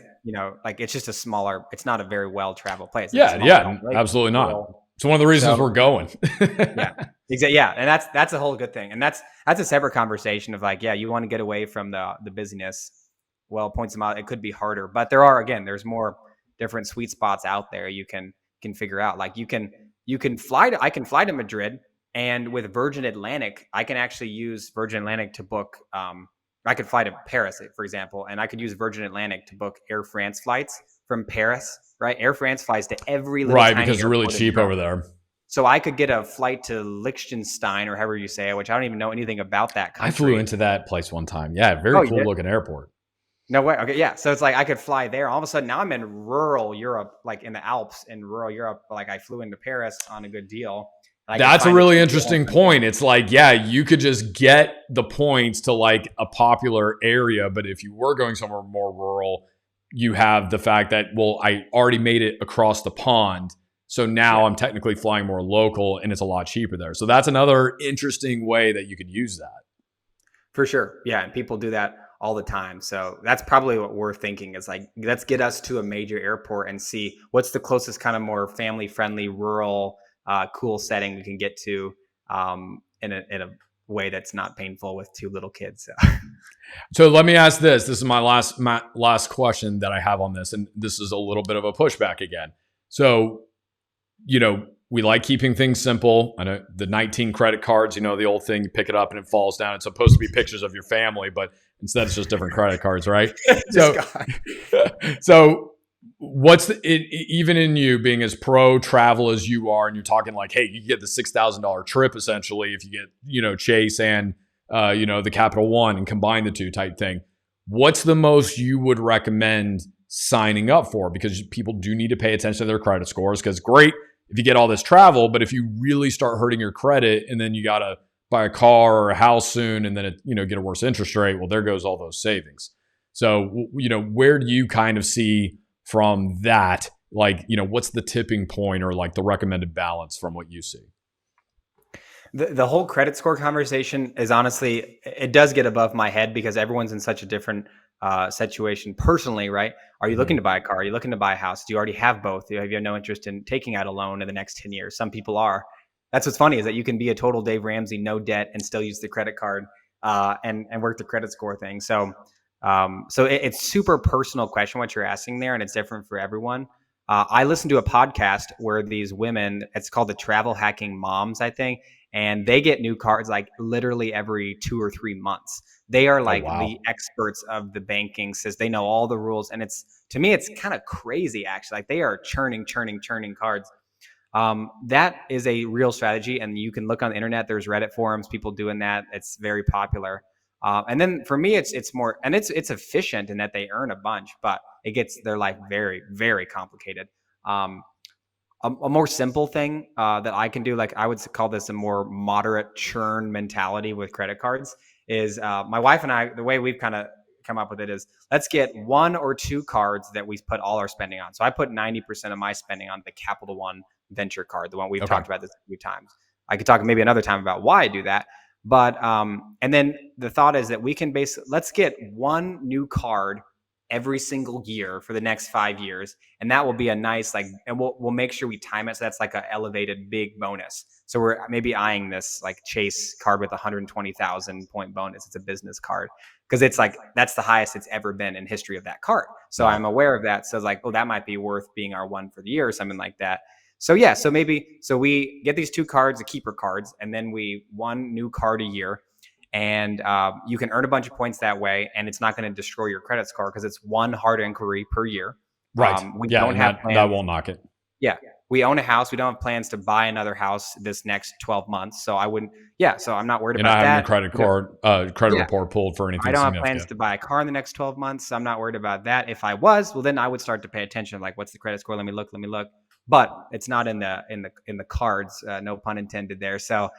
like it's just it's not a very well-traveled place. Absolutely not. It's one of the reasons we're going. Exactly. Yeah. And that's a whole good thing. And that's a separate conversation of like, you want to get away from the busyness. Well, points them out. It could be harder, but there's more different sweet spots out there you can can figure out. Like I can fly to Madrid, and with Virgin Atlantic, I can actually use Virgin Atlantic to book. I could fly to Paris, for example, and I could use Virgin Atlantic to book Air France flights from Paris, right? Air France flies to every little Right, tiny because they're really airport in cheap Europe. over there. So I could get a flight to Liechtenstein, or however you say it, which I don't even know anything about that I flew country. into that place one time. Yeah, very Oh, you cool did? looking airport. No way. Okay, yeah. So it's like I could fly there. All of a sudden, now I'm in rural Europe, like in the Alps in rural Europe. Like I flew into Paris on a good deal. And I could That's a find a really cheap deal on interesting Sunday. point. It's like, yeah, you could just get the points to like a popular area, but if you were going somewhere more rural, you have the fact that, well, I already made it across the pond. So Yeah, now I'm technically flying more local and it's a lot cheaper there. So that's another interesting way that you could use that. for sure. Yeah, and people do that all the time. So that's probably what we're thinking is like, let's get us to a major airport and see what's the closest kind of more family friendly, rural, cool setting we can get to in a way that's not painful with two little kids. So. So let me ask this. This is my last question that I have on this, and this is a little bit of a pushback again. So, we like keeping things simple. I know the 19 credit cards, the old thing, you pick it up and it falls down. It's supposed to be pictures of your family, but instead it's just different credit cards, right? This So, guy. so what's even in you being as pro travel as you are, and you're talking like, hey, you get the $6,000 trip essentially if you get, Chase and the Capital One and combine the two type thing. What's the most you would recommend signing up for? Because people do need to pay attention to their credit scores, because great if you get all this travel, but if you really start hurting your credit and then you got to buy a car or a house soon and then get a worse interest rate, well, there goes all those savings. So, where do you kind of see from that, like, what's the tipping point or like the recommended balance from what you see? The whole credit score conversation is honestly, it does get above my head because everyone's in such a different situation personally, right? Are you looking Mhm. to buy a car? Are you looking to buy a house? Do you already have both? Do you have no interest in taking out a loan in the next 10 years? Some people are. That's what's funny is that you can be a total Dave Ramsey, no debt, and still use the credit card and work the credit score thing. So, it's super personal question what you're asking there, and it's different for everyone. I listened to a podcast where these women, it's called the Travel Hacking Moms, I think, and they get new cards like literally every 2 or 3 months. They are Oh, like the wow. experts of the banking system. They know all the rules, and it's to me, it's kind of crazy actually. Like they are churning cards. That is a real strategy, and you can look on the internet. There's Reddit forums, people doing that. It's very popular. And then for me, it's more, and it's efficient in that they earn a bunch, but it gets their life very very complicated. Um, a more simple thing that I can do, like I would call this a more moderate churn mentality with credit cards, is my wife and I, the way we've kind of come up with it is let's get 1 or 2 cards that we put all our spending on. So I put 90% of my spending on the Capital One Venture card, the one we've Okay. talked about this a few times. I could talk maybe another time about why I do that. But and then the thought is that we can let's get one new card every single year for the next 5 years, and that will be a nice and we'll make sure we time it so that's like an elevated big bonus. So we're maybe eyeing this like Chase card with 120,000 point bonus. It's a business card because it's like that's the highest it's ever been in history of that card. So Wow. I'm aware of that. So it's like, oh, that might be worth being our one for the year or something like that. So yeah, so we get these 2 cards, the keeper cards, and then we one new card a year, and you can earn a bunch of points that way, and it's not going to destroy your credit score because it's one hard inquiry per year. Right. We Yeah. don't And have that plans. won't knock it. Yeah, we own a house. We don't have plans to buy another house this next 12 months. So I wouldn't. Yeah, so I'm not worried You're not about having your that. credit We don't- card, credit Yeah, report pulled for I anything don't have plans significant. to buy a car in the next 12 months. So I'm not worried about that. If I was, well, then I would start to pay attention. Like, what's the credit score? Let me look. Let me look. But it's not in the cards. No pun intended there. So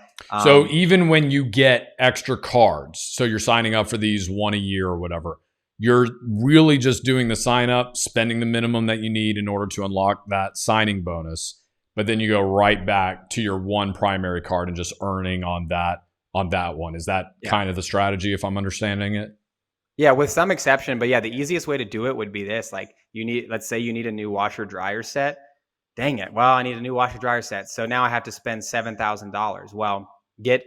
So um, even when you get extra cards, so you're signing up for these one a year or whatever, you're really just doing the sign up, spending the minimum that you need in order to unlock that signing bonus. But then you go right back to your one primary card and just earning on that one. Is that yeah. kind of the strategy if I'm understanding it? Yeah, with some exception, but yeah, the easiest way to do it would be this. Like let's say you need a new washer dryer set. Dang it. Well, I need a new washer dryer set. So now I have to spend $7,000. Well, get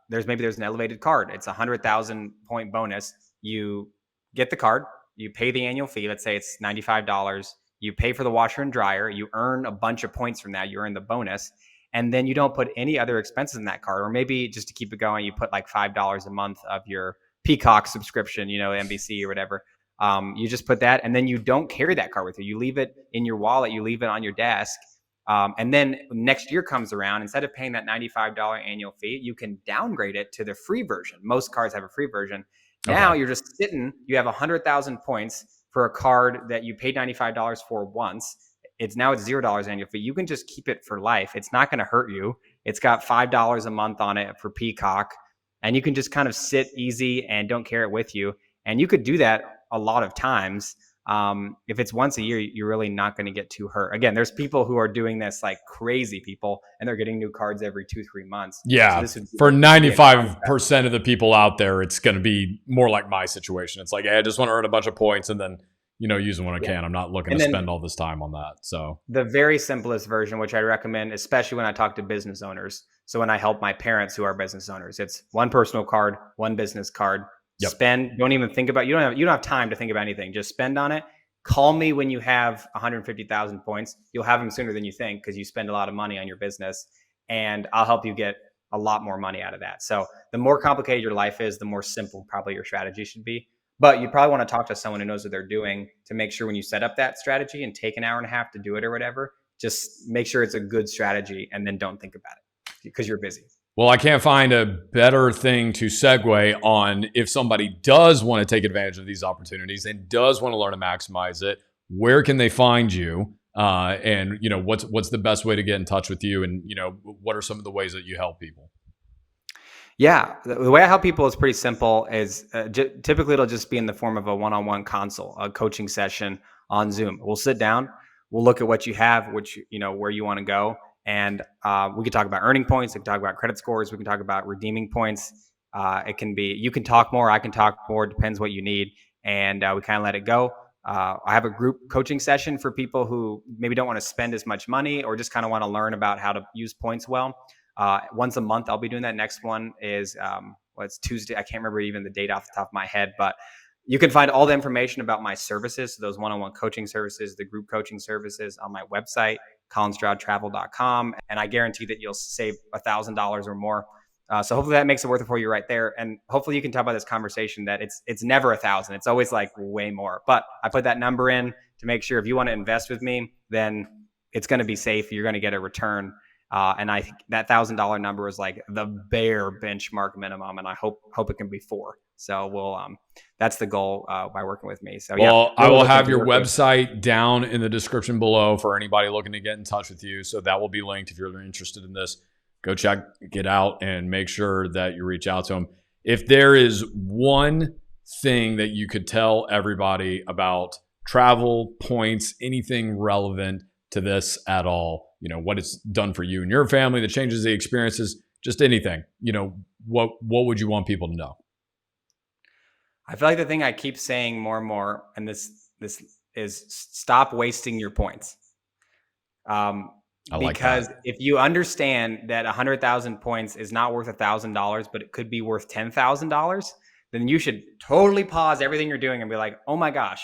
there's an elevated card. It's 100,000 point bonus. You get the card, you pay the annual fee. Let's say it's $95. you pay for the washer and dryer, you earn a bunch of points from that, you earn the bonus, and then you don't put any other expenses in that card. Or maybe just to keep it going, you put like $5 a month of your Peacock subscription, NBC or whatever. You just put that, and then you don't carry that card with you. You leave it in your wallet, you leave it on your desk. And then next year comes around, instead of paying that $95 annual fee, you can downgrade it to the free version. Most cards have a free version. Now you're just sitting, you have 100,000 points for a card that you paid $95 for once. It's $0 annual fee. You can just keep it for life. It's not going to hurt you. It's got $5 a month on it for Peacock, and you can just kind of sit easy and don't carry it with you. And you could do that a lot of times. If it's once a year, you're really not going to get too hurt. Again, there's people who are doing this like crazy people, and they're getting new cards every 2-3 months. Yeah. So for 95% of the people out there, it's going to be more like my situation. It's like, hey, I just want to earn a bunch of points and then, use them when I can. I'm not looking to spend all this time on that. So the very simplest version, which I recommend, especially when I talk to business owners. So when I help my parents who are business owners, it's one personal card, one business card. Yep. Spend. Don't even think about. You don't have time to think about anything. Just spend on it. Call me when you have 150,000 points. You'll have them sooner than you think because you spend a lot of money on your business, and I'll help you get a lot more money out of that. So the more complicated your life is, the more simple probably your strategy should be. But you probably want to talk to someone who knows what they're doing to make sure when you set up that strategy and take an hour and a half to do it or whatever, just make sure it's a good strategy and then don't think about it because you're busy. Well, I can't find a better thing to segue on if somebody does want to take advantage of these opportunities and does want to learn to maximize it. Where can they find you? And what's the best way to get in touch with you? And what are some of the ways that you help people? Yeah, the way I help people is pretty simple. Is typically it'll just be in the form of a one-on-one consult, a coaching session on Zoom. We'll sit down, we'll look at what you have, where you want to go. And we can talk about earning points. We can talk about credit scores. We can talk about redeeming points. It can be, you can talk more, I can talk more, depends what you need. And we kind of let it go. I have a group coaching session for people who maybe don't want to spend as much money or just kind of want to learn about how to use points well. Once a month, I'll be doing that. Next one is, it's Tuesday. I can't remember even the date off the top of my head, but you can find all the information about my services, so those one-on-one coaching services, the group coaching services on my website, collinstroudtravel.com. And I guarantee that you'll save $1,000 or more. So hopefully that makes it worth it for you right there. And hopefully you can tell by this conversation that it's never 1,000. It's always like way more. But I put that number in to make sure if you want to invest with me, then it's going to be safe. You're going to get a return. And I think that $1,000 number is like the bare benchmark minimum. And I hope it can be 4. So that's the goal by working with me. So I will have your website down in the description below for anybody looking to get in touch with you. So that will be linked if you're interested in this. Go check it out and make sure that you reach out to them. If there is one thing that you could tell everybody about travel, points, anything relevant to this at all, what it's done for you and your family, that changes the experiences, just anything, what would you want people to know? I feel like the thing I keep saying more and more, and this is stop wasting your points. Because if you understand that 100,000 points is not worth $1,000, but it could be worth $10,000, then you should totally pause everything you're doing and be like, oh my gosh,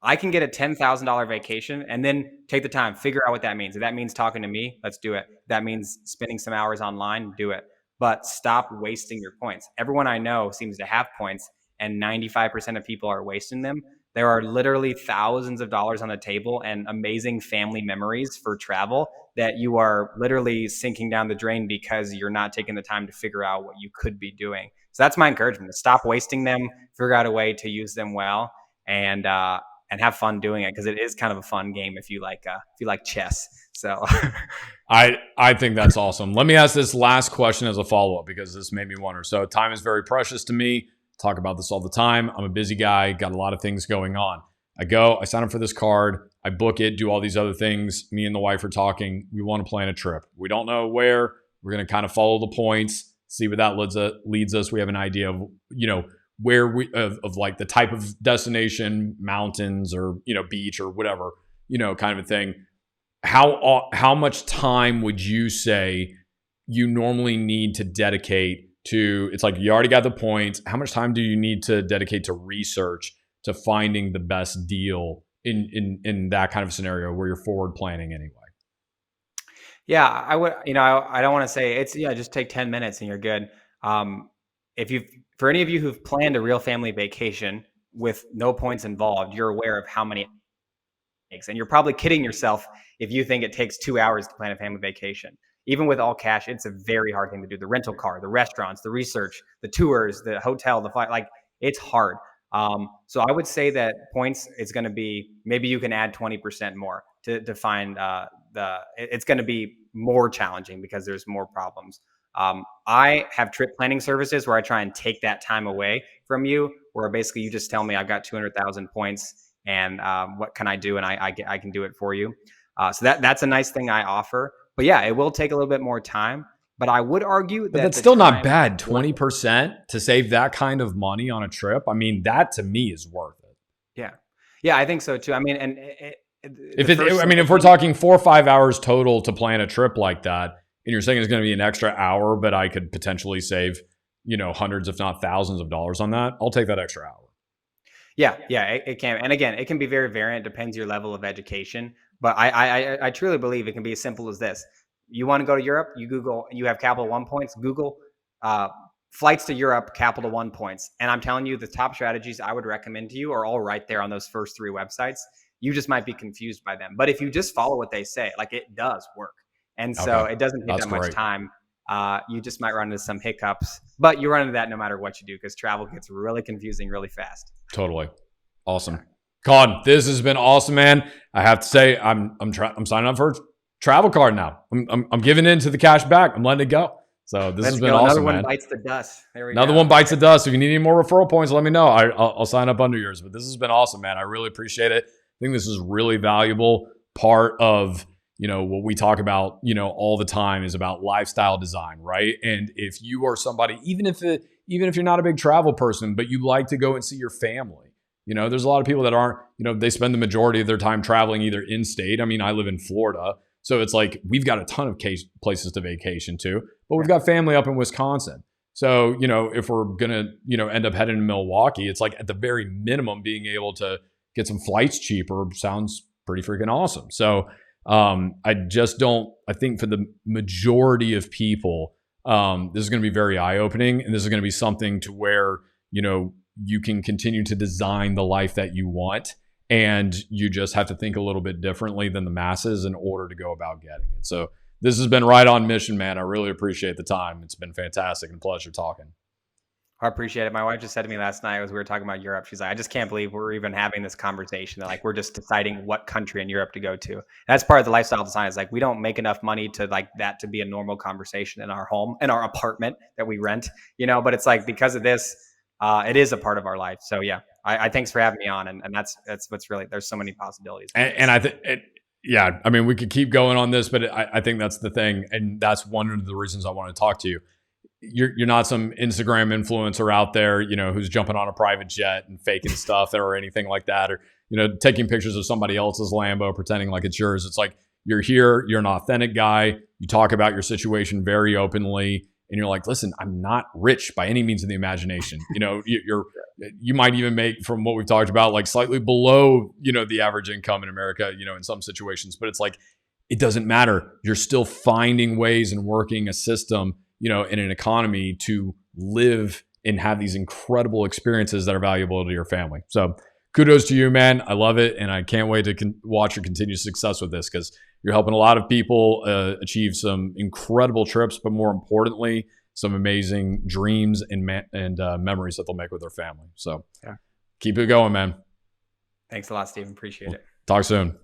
I can get a $10,000 vacation, and then take the time, figure out what that means. If that means talking to me, let's do it. If that means spending some hours online, do it. But stop wasting your points. Everyone I know seems to have points, and 95% of people are wasting them. There are literally thousands of dollars on the table and amazing family memories for travel that you are literally sinking down the drain because you're not taking the time to figure out what you could be doing. So that's my encouragement: to stop wasting them, figure out a way to use them well, and have fun doing it, because it is kind of a fun game if you like chess. So I think that's awesome. Let me ask this last question as a follow-up, because this made me wonder. So time is very precious to me. Talk about this all the time. I'm a busy guy, got a lot of things going on. I sign up for this card, I book it, do all these other things. Me and the wife are talking. We want to plan a trip. We don't know where. We're going to kind of follow the points, see where that leads us. We have an idea of, where of like the type of destination, mountains or, beach or whatever, kind of a thing. How much time would you say you normally need to dedicate to, it's like you already got the points. How much time do you need to dedicate to research, to finding the best deal in that kind of scenario where you're forward planning anyway? Yeah, I would, I don't want to say it's, yeah, just take 10 minutes and you're good. Um, if you, for any of you who've planned a real family vacation with no points involved, you're aware of how many it takes. And you're probably kidding yourself if you think it takes 2 hours to plan a family vacation. Even with all cash, it's a very hard thing to do. The rental car, the restaurants, the research, the tours, the hotel, the flight, like it's hard. So I would say that points is going to be, maybe you can add 20% more to find it's going to be more challenging because there's more problems. I have trip planning services where I try and take that time away from you, where basically you just tell me I've got 200,000 points and what can I do, and I can do it for you. So that's a nice thing I offer. But yeah, it will take a little bit more time. But I would argue But that that's the still not time bad. 20% to save that kind of money on a trip. I mean, that to me is worth it. Yeah, yeah, I think so too. I mean, and If we're talking 4 or 5 hours total to plan a trip like that, and you're saying it's going to be an extra hour, but I could potentially save, hundreds, if not thousands of dollars on that, I'll take that extra hour. Yeah, it can. And again, it can be very variant, depends your level of education. But I truly believe it can be as simple as this. You want to go to Europe, you have Capital One points, Google uh, flights to Europe, Capital One points. And I'm telling you, the top strategies I would recommend to you are all right there on those first 3 websites. You just might be confused by them. But if you just follow what they say, like it does work. And so Okay. it doesn't take That's that much great. time. You just might run into some hiccups, but you run into that no matter what you do, because travel gets really confusing really fast. Totally. Awesome. Colin, this has been awesome, man. I have to say, I'm signing up for a travel card now. I'm giving in to the cash back. I'm letting it go. So this has been awesome, Another one man. bites the dust. There we Another go. one bites the dust. If you need any more referral points, let me know. I'll sign up under yours. But this has been awesome, man. I really appreciate it. I think this is really valuable part of what we talk about all the time is about lifestyle design, right? And if you are somebody, even if you're not a big travel person, but you like to go and see your family, there's a lot of people that aren't, they spend the majority of their time traveling either in state. I mean, I live in Florida, so it's like we've got a ton of places to vacation to, but we've got family up in Wisconsin. So, if we're going to, end up heading to Milwaukee, it's like at the very minimum being able to get some flights cheaper sounds pretty freaking awesome. So, I think for the majority of people, this is going to be very eye-opening, and this is going to be something to where, you can continue to design the life that you want, and you just have to think a little bit differently than the masses in order to go about getting it. So this has been right on mission, man. I really appreciate the time. It's been fantastic and a pleasure talking. I appreciate it. My wife just said to me last night as we were talking about Europe, she's like, I just can't believe we're even having this conversation. That like we're just deciding what country in Europe to go to. And that's part of the lifestyle design. Is like we don't make enough money to like that to be a normal conversation in our home, in our apartment that we rent. But it's like because of this, it is a part of our life. So yeah, I thanks for having me on, and that's what's really, there's so many possibilities. And I think yeah, I mean, we could keep going on this, but I think that's the thing, and that's one of the reasons I want to talk to you. You're not some Instagram influencer out there, who's jumping on a private jet and faking stuff or anything like that, or, taking pictures of somebody else's Lambo, pretending like it's yours. It's like, you're here, you're an authentic guy. You talk about your situation very openly, and you're like, listen, I'm not rich by any means of the imagination. You might even make, from what we've talked about, like slightly below, the average income in America, in some situations, but it's like, it doesn't matter. You're still finding ways and working a system, in an economy to live and have these incredible experiences that are valuable to your family. So kudos to you, man. I love it. And I can't wait to watch your continued success with this, because you're helping a lot of people achieve some incredible trips, but more importantly, some amazing dreams and memories that they'll make with their family. So yeah, keep it going, man. Thanks a lot, Stephen. Appreciate it. Talk soon.